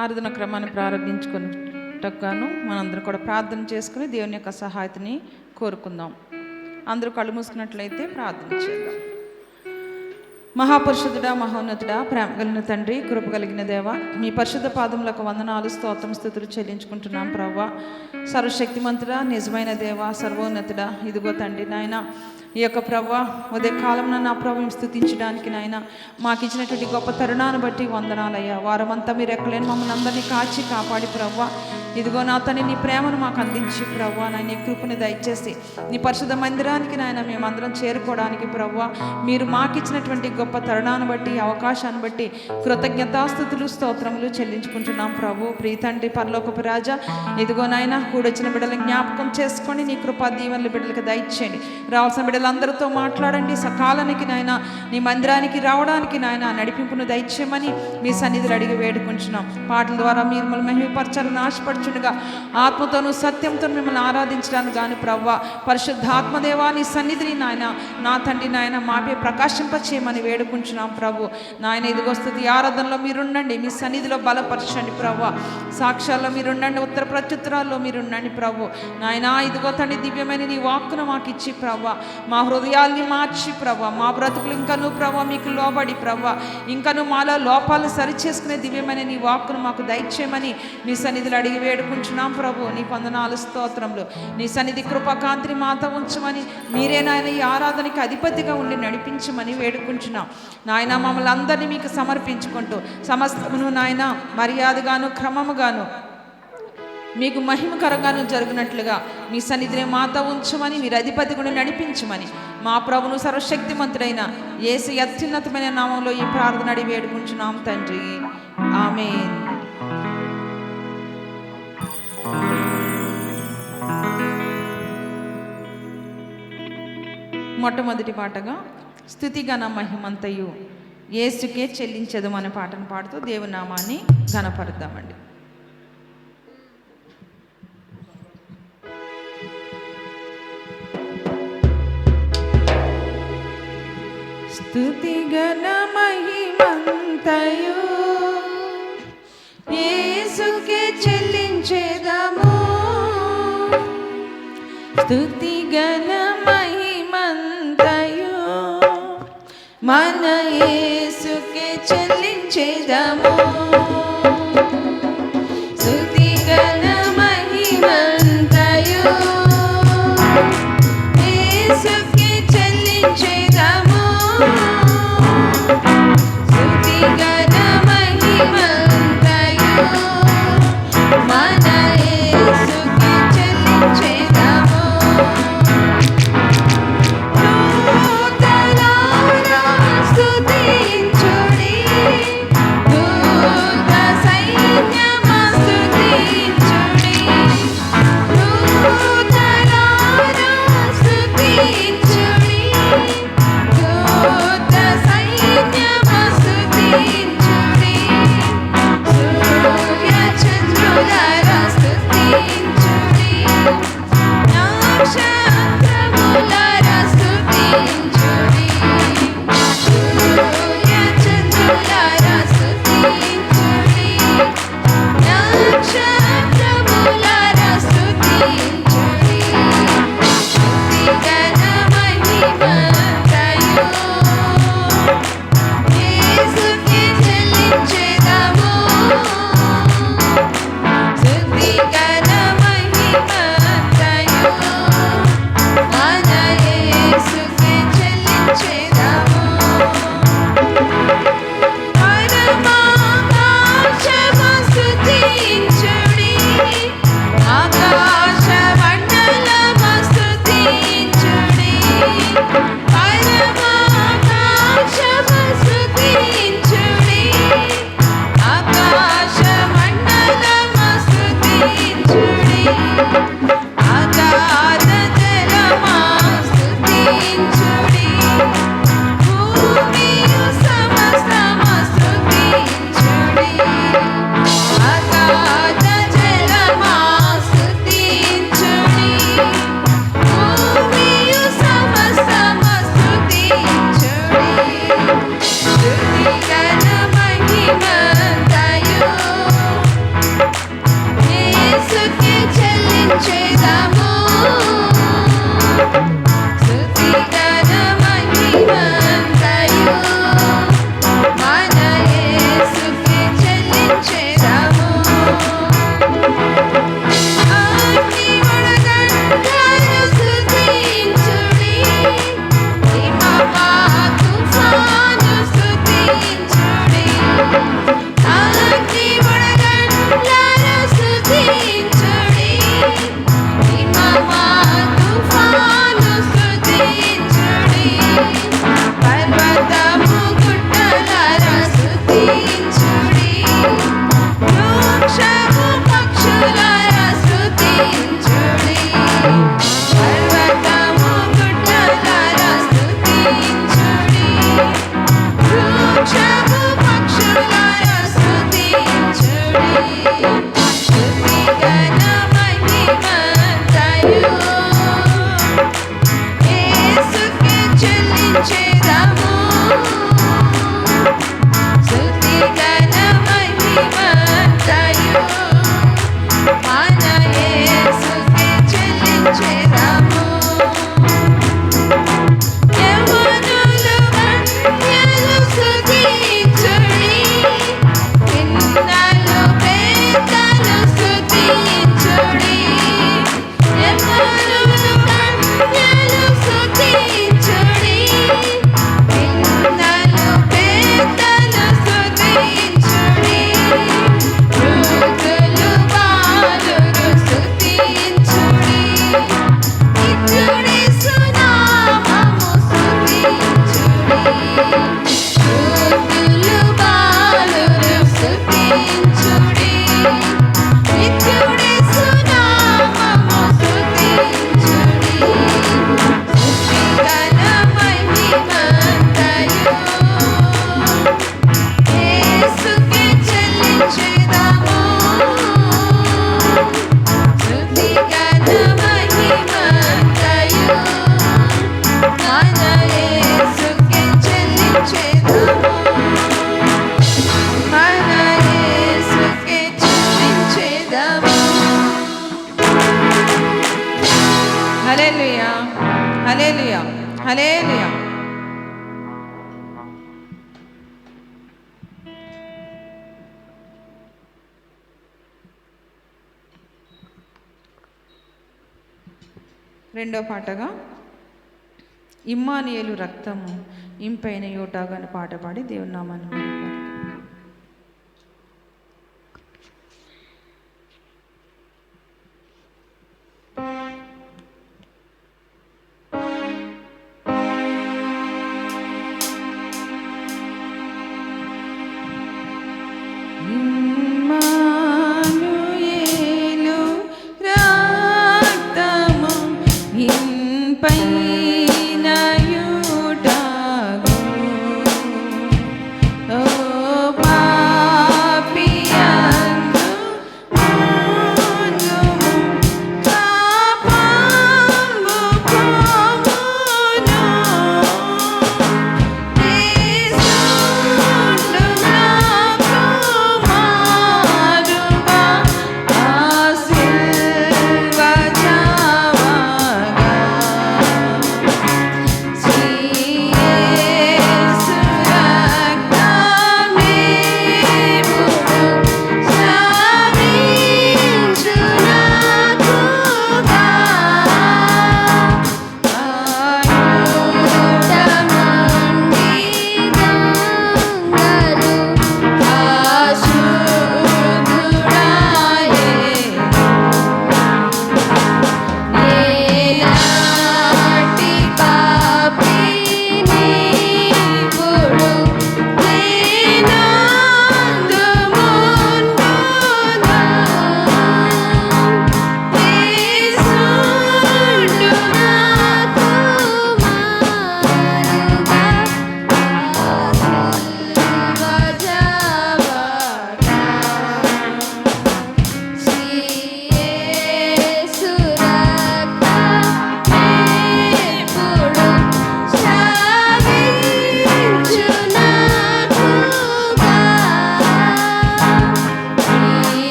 ఆరాధన క్రమాన్ని ప్రారంభించుకున్నట్టుగాను మనందరం కూడా ప్రార్థన చేసుకుని దేవుని యొక్క సహాయతని కోరుకుందాం. అందరూ కళ్ళు మూసుకున్నట్లయితే ప్రార్థన చేద్దాం. మహాపరిశుద్ధుడా, మహోన్నతుడా, ప్రేమ కలిగిన తండ్రి, కృప కలిగిన దేవ, మీ పరిశుద్ధ పాదములకు వందనాలు, స్తోత్రం, స్తుతులు చెల్లించుకుంటున్నాం. ప్రవ్వా, సర్వశక్తిమంతుడా, నిజమైన దేవ, సర్వోన్నతుడా, ఇదిగో తండ్రి నాయన, ఈ యొక్క ప్రవ్వా ఉదయకాలంలో నా ప్రభుని స్తుతించడానికి నాయన మాకు ఇచ్చినటువంటి గొప్ప తరుణాన్ని బట్టి వందనాలయ్యా. వారమంతా మీరు ఎక్కలేని మమ్మల్ని అందరినీ కాచి కాపాడి ప్రవ్వా, ఇదిగో నా తని నీ ప్రేమను మాకు అందించి ప్రవ్వా నాయన నీ కృపని దయచేసి నీ పరిశుద్ధ మందిరానికి నాయన మేమందరం చేరుకోవడానికి ప్రవ్వా మీరు మాకు ఇచ్చినటువంటి గొప్ప తరుణాన్ని బట్టి, అవకాశాన్ని బట్టి కృతజ్ఞతాస్తుతులు, స్తోత్రములు చెల్లించుకుంటున్నాం. ప్రభు ప్రీతండ్రి, పరలోకపు రాజా, ఇదిగో నాయన కూడొచ్చిన బిడ్డలను జ్ఞాపకం చేసుకొని నీ కృపా దీవెనలు బిడ్డలకు దయచేయండి. రావాల్సిన బిడ్డలందరితో మాట్లాడండి. సకాలానికి నాయన నీ మందిరానికి రావడానికి నాయన నడిపింపును దయచేయమని మీ సన్నిధిలో అడిగి వేడుకుంటున్నాం. పాటల ద్వారా మీరు మిమ్మల్ని మహిమపరచాలని ఆశపడుచుండగా ఆత్మతోనూ సత్యంతో మిమ్మల్ని ఆరాధించడానికి గాను ప్రవ్వా పరిశుద్ధాత్మదేవా నీ సన్నిధిని నాయన నా తండ్రి నాయన మాపే ప్రకాశింపచేయమని వేడుకుంటున్నాం. ప్రభు నాయన ఇదిగో స్తుతి ఆరాధనలో మీరుండండి, మీ సన్నిధిలో బలపరచండి. ప్రవ్వా సాక్ష్యాల్లో మీరుండండి, ఉత్తర ప్రత్యుత్తరాల్లో మీరుండండి. ప్రభు నాయన ఇదిగో తండ్రి దివ్యమైన నీ వాక్కును మాకు ఇచ్చి ప్రవ్వా మా హృదయాల్ని మార్చి ప్రవ్వా మా బ్రతుకులు ఇంకను ప్రవ్వా మీకు లోబడి ప్రవ్వా ఇంకను మాలో లోపాలను సరిచేసుకునే దివ్యమైన నీ వాక్కును మాకు దయచేయమని నీ సన్నిధిలో అడిగి వేడుకుంటున్నాం. ప్రభు నీ వందనాలు, స్తోత్రములు. నీ సన్నిధి కృపకాంతిని మాతో ఉంచమని, మీరే నాయన ఈ ఆరాధనకి అధిపతిగా ఉండి నడిపించమని వేడుకుంటున్నాం. నాయన మమ్మల్ని అందరినీ మీకు సమర్పించుకుంటూ సమస్తమును నాయన మర్యాదగాను క్రమముగాను మీకు మహిమకరంగాను జరుగునట్లుగా మీ సన్నిధిని మాతో ఉంచమని, మీరు అధిపతి కూడా నడిపించమని మా ప్రభును సర్వశక్తిమంతుడైన యేసు అత్యున్నతమైన నామంలో ఈ ప్రార్థన అడిగి వేడుకుంటున్నాం తండ్రి, ఆమేన్. మొట్టమొదటి పాటగా స్తుతిగణ మహిమంతయు యేసుకే చెల్లించదు అనే పాటను పాడుతూ దేవుని నామాన్ని ఘనపరుద్దామండి. స్తుతిగణ మహిమంతయు యేసుకే చెల్లించెదము, స్తుతిగణ మహిమంతయు మన యేసుకే చెల్లించెదము, స్తుతిగణ మహిమంతయు యేసుకే చెల్లించెదము, స్తుతిగణ మహిమంతయు మన యేసుకే చెల్లించెదము. దూతలారా స్తుతించుడి, దూతలారా రెండో పాటగా ఇమ్మానుయేలు రక్తము ఇంపైన యోటాగా అని పాట పాడి దేవుని నామాన్ని మహిమపరచుదాం. ఇమ్మానుయేలు రక్తము ఇంపైన యోటాగు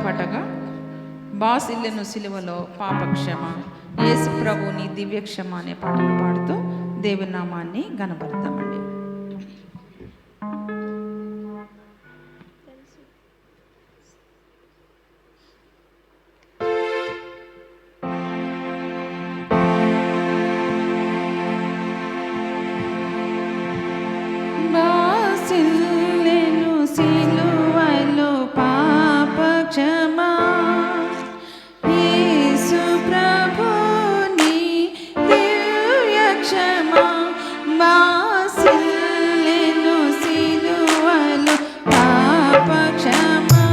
పట్టగా బాసిల్లెను సిలువలో పాపక్షమ, యేసు ప్రభుని దివ్యక్షమ అనే పాటను పాడుతూ దేవుని నామాన్ని గణపడతామండి. బాసిల్లెను సిలువలో పాపక్షమా, యేసు ప్రభుని దివ్యక్షమా. బాసిల్లెను సిలువలో పాపక్షమా,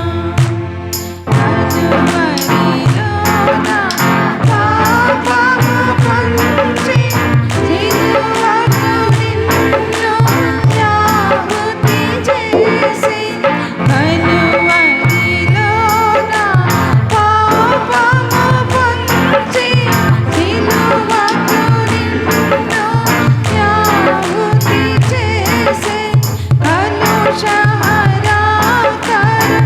కలువరిలోన పాపము పంచి సిలువకు నిన్ను యావతి చేసి, కలువరిలోన పాపము పంచి సిలువకు నిన్ను యావతి చేసి, కలుషహరా కరుణించి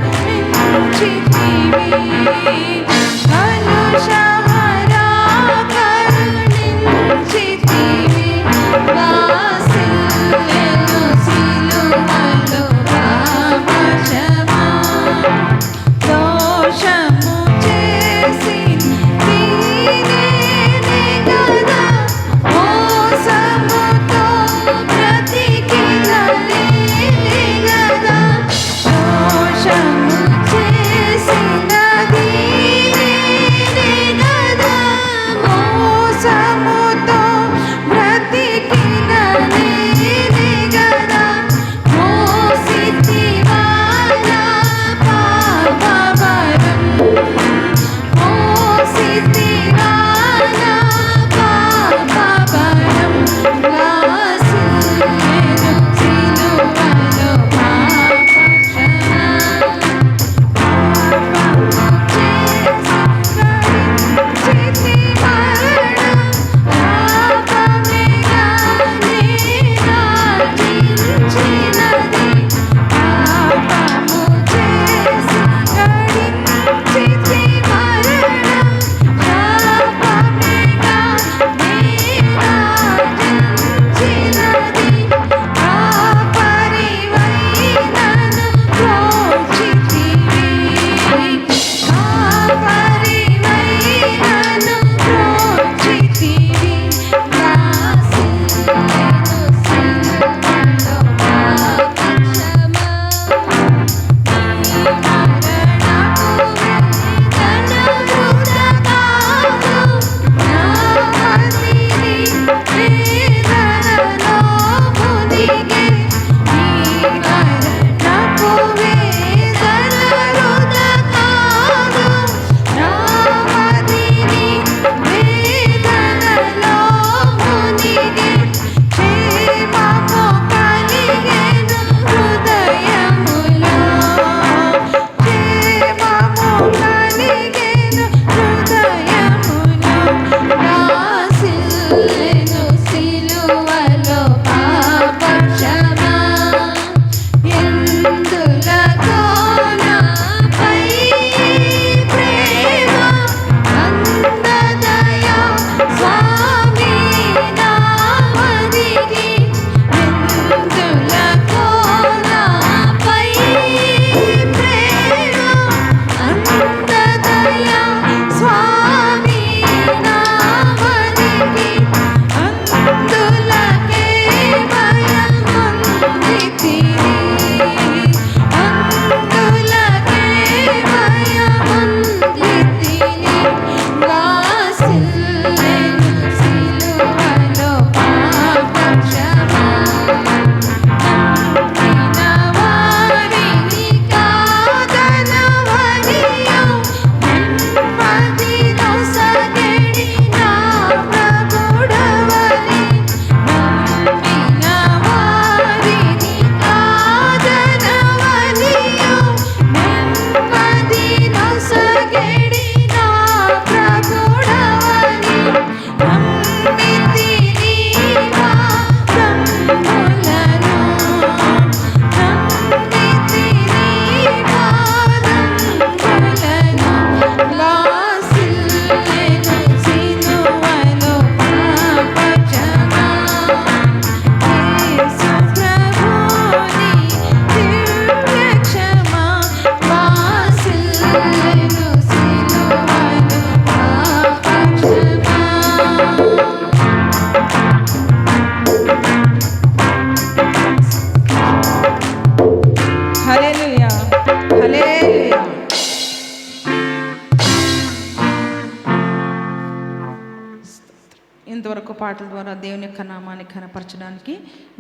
ఇంతవరకు పాటల ద్వారా దేవుని యొక్క నామాన్ని కనపరచడానికి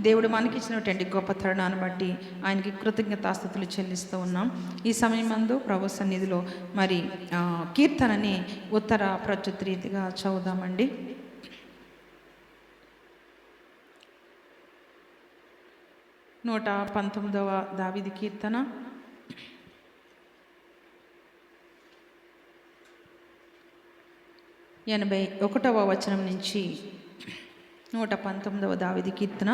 దేవుడు మనకి ఇచ్చినటువంటి గొప్ప తరుణాన్ని బట్టి ఆయనకి కృతజ్ఞతాస్తుతులు చెల్లిస్తూ ఉన్నాం. ఈ సమయం నందు ప్రభు సన్నిధిలో మరి కీర్తనని ఉత్తర ప్రత్యుత రీతిగా చదువుదామండి. నూట 19వ దావీదు కీర్తన 81వ వచనం నుంచి 119వ దావీదు కీర్తన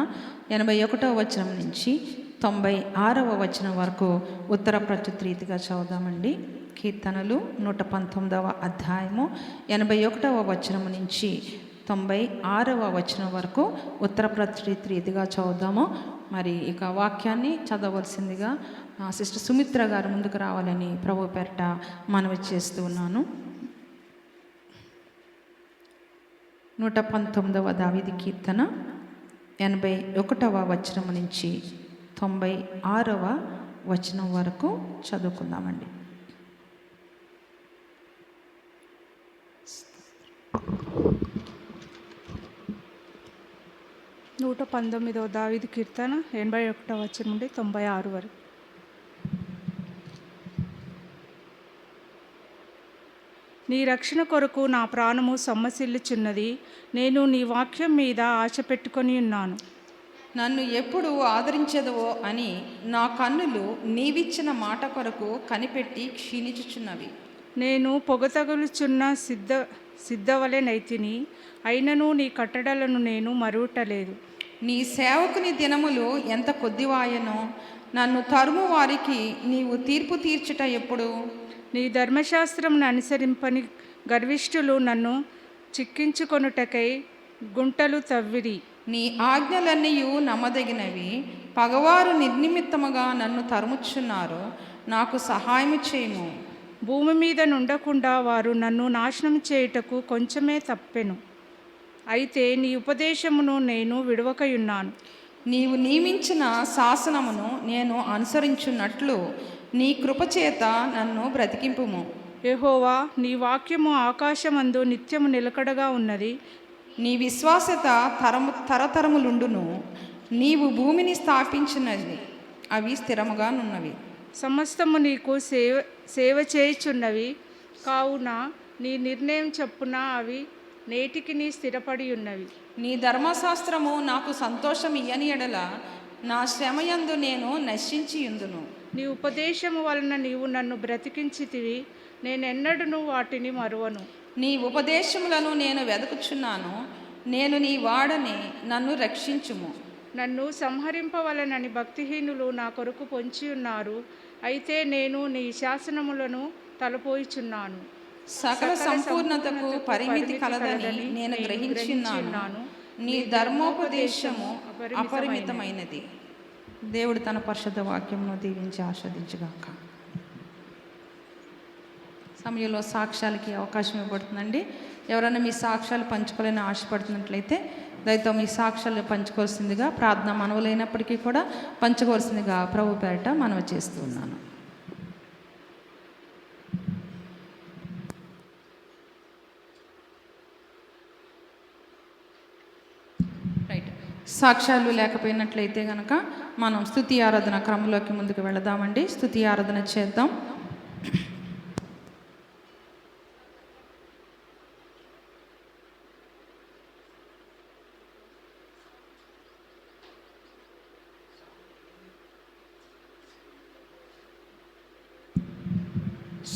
81వ వచనం నుంచి 96వ వచనం వరకు ఉత్తర ప్రత్యుత రీతిగా చదువుదామండి. కీర్తనలు 119వ అధ్యాయము 81వ వచనం నుంచి 96వ వచనం వరకు ఉత్తర ప్రత్యుత రీతిగా చదువుదాము. మరి ఇక వాక్యాన్ని చదవలసిందిగా సిస్టర్ సుమిత్ర గారు ముందుకు రావాలని ప్రభు పేరట మనవి చేస్తూ ఉన్నాను. 119వ దావీదు కీర్తన 81వ వచనం నుంచి 96వ వచనం వరకు చదువుకుందామండి. 119వ దావీదు కీర్తన 81వ వచనం నుండి 96 వరకు. నీ రక్షణ కొరకు నా ప్రాణము సొమ్మసిల్లుచున్నది. నేను నీ వాక్యం మీద ఆశ పెట్టుకొని ఉన్నాను. నన్ను ఎప్పుడు ఆదరించదవో అని నా కన్నులు నీవిచ్చిన మాట కొరకు కనిపెట్టి క్షీణించుచున్నవి. నేను పొగతగులుచున్న సిద్ధవలె నైతిని, అయినను నీ కట్టడలను నేను మరువటలేదు. నీ సేవకుని దినములు ఎంత కొద్దివాయనో, నన్ను తరుము వారికి నీవు తీర్పు తీర్చుట ఎప్పుడు? నీ ధర్మశాస్త్రమును అనుసరింపని గర్విష్ఠులు నన్ను చిక్కించుకొనుటకై గుంటలు తవ్విరి. నీ ఆజ్ఞలన్నీయు నమ్మదగినవి, పగవారు నిర్నిమిత్తముగా నన్ను తరుముచున్నారు. నాకు సహాయము చేయము. భూమి మీద నుండకుండా వారు నన్ను నాశనం చేయుటకు కొంచెమే తప్పెను. అయితే నీ ఉపదేశమును నేను విడవకయున్నాను. నీవు నియమించిన శాసనమును నేను అనుసరించున్నట్లు నీ కృపచేత నన్ను బ్రతికింపుము. యెహోవా, నీ వాక్యము ఆకాశమందు నిత్యము నిలకడగా ఉన్నది. నీ విశ్వాసత తరతరములుండును. నీవు భూమిని స్థాపించినది, అవి స్థిరముగానున్నవి. సమస్తము నీకు సేవ చేయుచున్నవి కావున నీ నిర్ణయం చొప్పున అవి నేటికి నీ స్థిరపడి ఉన్నవి. నీ ధర్మశాస్త్రము నాకు సంతోషం ఇయ్యని ఎడల నా శ్రమయందు నేను నశించి యుందును. నీ ఉపదేశము వలన నీవు నన్ను బ్రతికించితివి. నేనెన్నడూ వాటిని మరువను. నీ ఉపదేశములను నేను వెదకుచున్నాను. నేను నీ వాడని, నన్ను రక్షించుము. నన్ను సంహరింపవలనని భక్తిహీనులు నా కొరకు పొంచి ఉన్నారు. అయితే నేను నీ శాసనములను తలపోయిచున్నాను. సకల సంపూర్ణతకు పరిమితి కలదని నేను గ్రహించున్నాను. నీ ధర్మోపదేశము అపరిమితమైనది. దేవుడు తన పరిశుద్ధ వాక్యమును దీవించి ఆస్వాదించుగాక. సమయంలో సాక్ష్యాలకి అవకాశం ఇవ్వబడుతుందండి. ఎవరైనా మీ సాక్ష్యాలు పంచుకోవాలని ఆశపడుతున్నట్లయితే దయతో మీ సాక్ష్యాలు పంచుకోవాల్సిందిగా, ప్రార్థన మనవులైనప్పటికీ కూడా పంచుకోవాల్సిందిగా ప్రభు పేరట మనవి చేస్తూ ఉన్నాను. రైట్, సాక్ష్యాలు లేకపోయినట్లయితే కనుక మనం స్తుతి ఆరాధన క్రమంలోకి ముందుకు వెళదామండి. స్తుతి ఆరాధన చేద్దాం.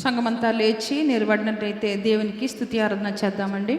సంఘమంతా లేచి నిలబడినట్టయితే దేవునికి స్తుతి ఆరాధన చేద్దామండి.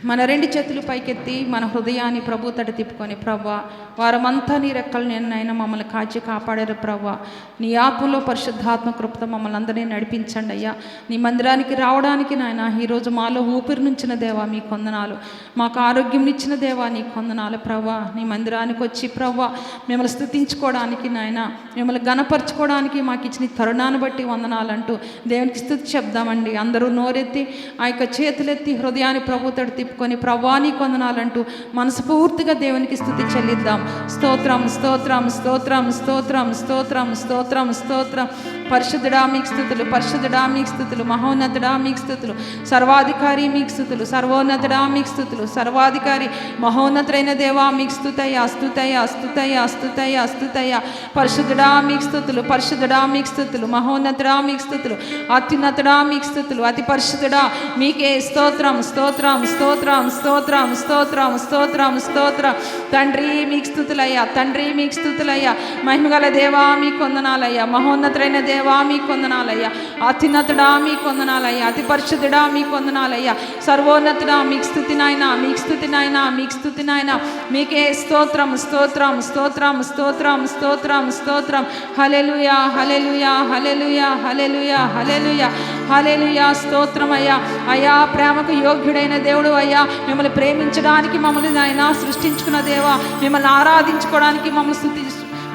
మన రెండు చేతులు పైకెత్తి మన హృదయాన్ని ప్రభు తట తిప్పుకొని, ప్రవ్వా వారమంతా నీ రెక్కలు నేను మమ్మల్ని కాచి కాపాడారు. ప్రవ్వా నీ ఆత్మలో పరిశుద్ధాత్మ కృపతో మమ్మల్ని అందరినీ నడిపించండి అయ్యా. నీ మందిరానికి రావడానికి నాయన ఈరోజు మాలో ఊపిరి నుంచిన దేవా మీ కొందనాలు, మాకు ఆరోగ్యం ఇచ్చిన దేవా నీ కొందనాలు. ప్రవ్వా నీ మందిరానికి వచ్చి ప్రవ్వా మిమ్మల్ని స్తుతించుకోవడానికి నాయన, మిమ్మల్ని గణపరచుకోవడానికి మాకు ఇచ్చిన తరుణాన్ని బట్టి వందనాలంటూ దేవునికి స్తుతి చెప్దామండి. అందరూ నోరెత్తి ఆ యొక్క చేతులెత్తి హృదయాన్ని ప్రభు తట తిప్పుకొని చేతులెత్తుకొని ప్రభువా నీ కొందనాలంటూ మనస్ఫూర్తిగా దేవునికి స్తుతి చెల్లిద్దాం. స్తోత్రం స్తోత్రం స్తోత్రం స్తోత్రం స్తోత్రం స్తోత్రం స్తోత్రం. పరిశుద్ధుడా మీకు స్తుతులు, పరిశుద్ధుడా మీకు స్తుతులు, మహోన్నతుడా మీకు స్తుతులు, సర్వాధికారి మీకు స్తుతులు, సర్వోన్నతుడా మీకు స్తుతులు, సర్వాధికారి మహోన్నతుడైన దేవా మీకు స్తుతయ్య స్తుతయ్య స్తుతయ్య స్తుతయ్య స్తుతయ్య. పరిశుద్ధుడా మీకు స్తుతులు, పరిశుద్ధుడా మీకు స్తుతులు, మహోన్నతుడా మీకు స్తుతులు, అత్యున్నతుడా మీకు స్తుతులు, అతి పరిశుద్ధుడా మీకే స్తోత్రం స్తోత్రం స్తోత్రం స్తోత్రం స్తోత్రం స్తోత్రం స్తోత్రం. తండ్రి మీకు స్తుతులయ్యా, తండ్రి మీకు స్తుతులయ్యా, మహిమగల దేవా మీకు వందనాలయ్యా, మహోన్నతుడైన దేవా మీకు వందనాలయ్యా, అత్యున్నతుడా మీకు వందనాలయ్యా, అతి పరిశుద్ధుడా మీకు వందనాలయ్యా, సర్వోన్నతుడా మీకు స్తుతి నాయనా, మీకు స్తుతి నాయనా, మీకు స్తుతి నాయనా, మీకే స్తోత్రం స్తోత్రం స్తోత్రం స్తోత్రం స్తోత్రం స్తోత్రం. హల్లెలూయా హల్లెలూయా హల్లెలూయా హల్లెలూయా హల్లెలూయా హల్లెలూయా. స్తోత్రం అయ్యా, అయ్యా ప్రేమకు యోగ్యుడైన దేవుడు అయ్యా, మిమ్మల్ని ప్రేమించడానికి మమ్మల్ని నాయనా సృష్టించుకున్న దేవా, మిమ్మల్ని ఆరాధించుకోవడానికి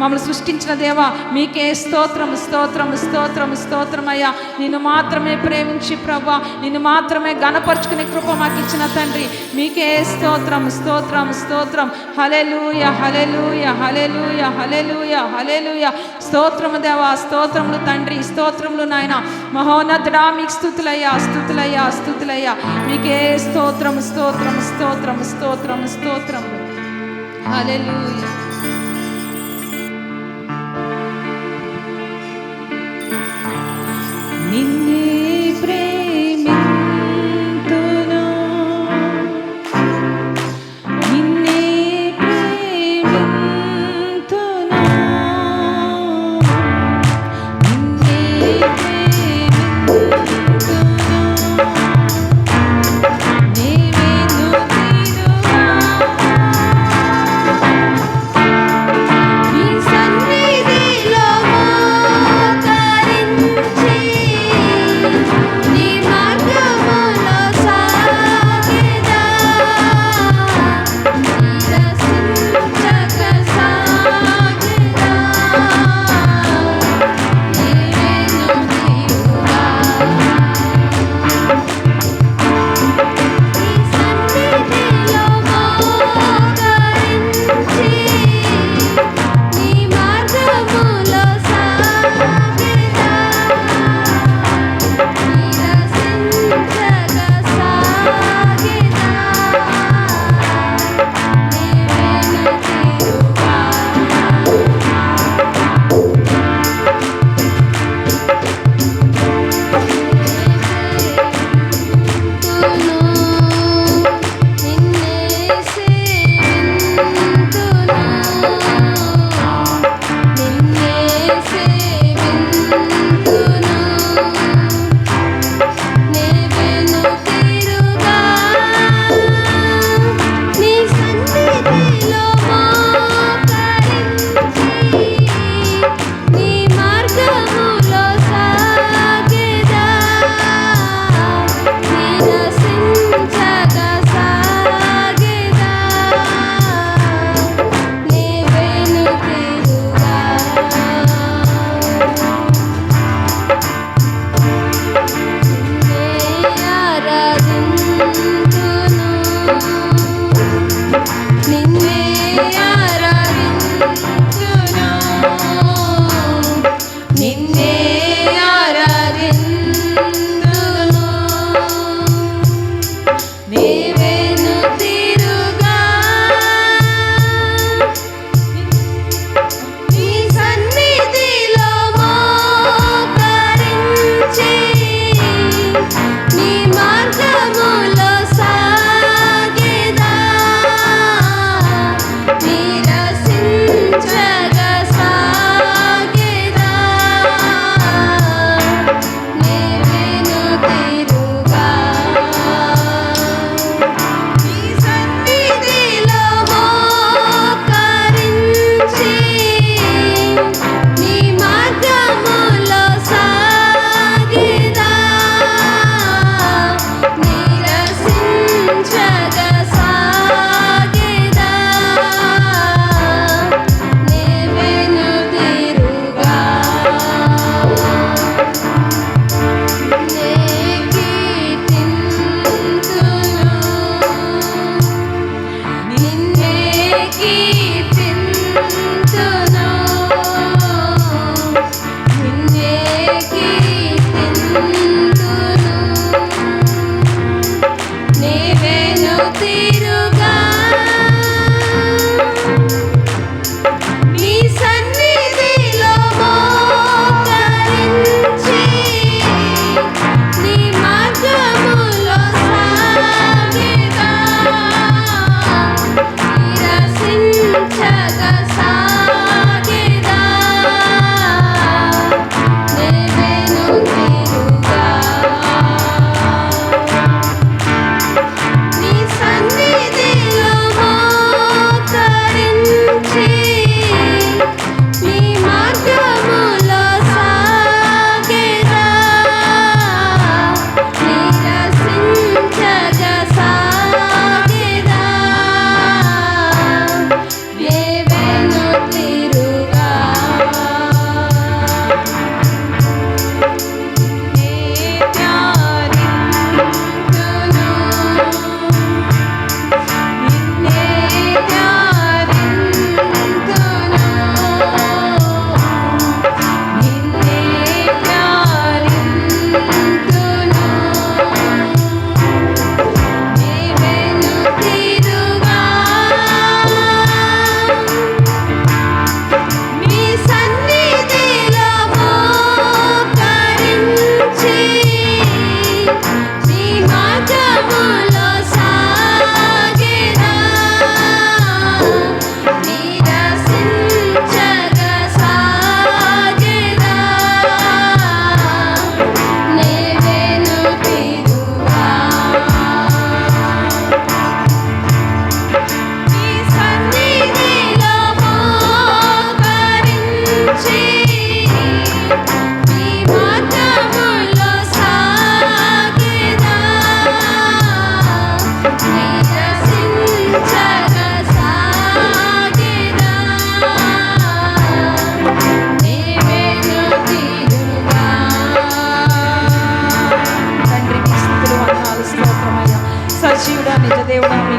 మమ్మల్ని సృష్టించిన దేవా మీకే స్తోత్రం స్తోత్రం స్తోత్రం స్తోత్రం అయ్యా. నిన్ను మాత్రమే ప్రేమించి ప్రభా, నిన్ను మాత్రమే గణపరుచుకునే కృప మాకు ఇచ్చిన తండ్రి మీకే స్తోత్రం స్తోత్రం స్తోత్రం. హల్లెలూయా హల్లెలూయా హల్లెలూయా హల్లెలూయా హల్లెలూయా. స్తోత్రము దేవా, స్తోత్రములు తండ్రి, స్తోత్రములు నాయన, మహోన్నతుడా మీకు స్తుతులయ్యా స్తుతులయ్యా స్తుతులయ్యా, మీకే స్తోత్రం స్తోత్రం స్తోత్రం స్తోత్రం స్తోత్రం. హల్లెలూయా. నిన్నే ప్రేమింతును, నిన్నే ప్రేమింతును, నిన్నే ప్రేమింతును, నీవెను తీరుగా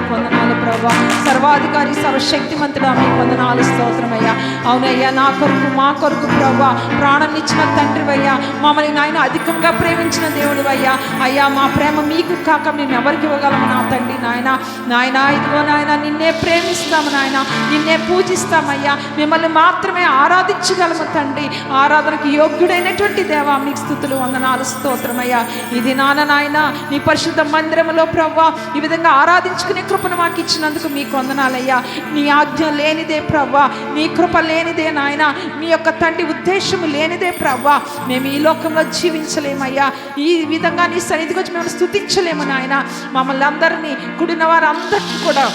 మీకు వందనాలు ప్రభా. సర్వాధికారి సర్వశక్తిమంతుడా మీకు వందనాలు స్తోత్రమయ్యా. అవునయ్యా, నా కొరకు మా కొరకు ప్రభా ప్రాణం ఇచ్చిన తండ్రివయ్యా, మమ్మల్ని నాయన అధికంగా ప్రేమించిన దేవుడివయ్యా. అయ్యా, మా ప్రేమ మీకు కాక మేము ఎవరికి ఇవ్వగలము నా తండ్రి. నాయన ఇదిగో నాయన నిన్నే ప్రేమిస్తాము నాయన, నిన్నే పూజిస్తామయ్యా, మిమ్మల్ని మాత్రమే ఆరాధించగలము తండ్రి. ఆరాధనకు యోగ్యుడైనటువంటి దేవా మీకు స్తుతులు వందనాలు స్తోత్రమయ్యా. ఇది నాయన నీ పరిశుద్ధ మందిరములో ప్రభా ఈ విధంగా ఆరాధించుకునే కృపను మాకు ఇచ్చినందుకు మీకు వందనాలయ్యా. నీ ఆజ్ఞ లేనిదే ప్రభా, నీ కృప లేనిదే నాయన, మీ యొక్క తండ్రి ఉద్దేశము లేనిదే ప్రభా మేము ఈ లోకంలో జీవించలేమయ్యా. ఈ విధంగా నీ సన్నిధికి వచ్చి మేము స్తుతించలేము నాయన. మమ్మల్ని అందరినీ కూడిన వారందరికీ కూడా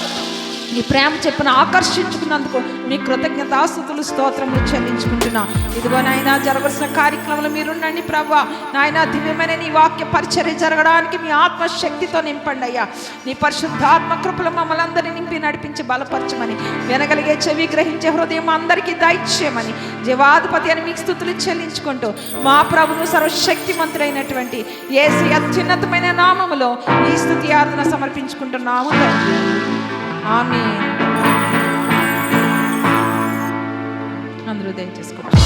నీ ప్రేమ చెప్పున ఆకర్షించుకున్నందుకు మీ కృతజ్ఞతాస్తుతులు స్తోత్రములు చెల్లించుకుంటున్నా. ఇదిగో నాయన జరగాల్సిన కార్యక్రమంలో మీరుండండి ప్రభా. నాయన దివ్యమైన నీ వాక్య పరిచర్య జరగడానికి మీ ఆత్మశక్తితో నింపండి అయ్యా. నీ పరిశుద్ధాత్మ కృపలు మమ్మల్ని అందరినీ నింపి నడిపించి బలపరచమని, వినగలిగే చెవి గ్రహించే హృదయం అందరికీ దయచేయమని జీవాధిపతి అని మీకు స్తుతులు చెల్లించుకుంటూ మా ప్రభువు సర్వశక్తిమంతుడైనటువంటి యేసు అత్యున్నతమైన నామములో ఈ స్తుతి ఆరాధన సమర్పించుకుంటున్నాము తండ్రి. ఆమేన్. అందరూ దయచేసుకోండి.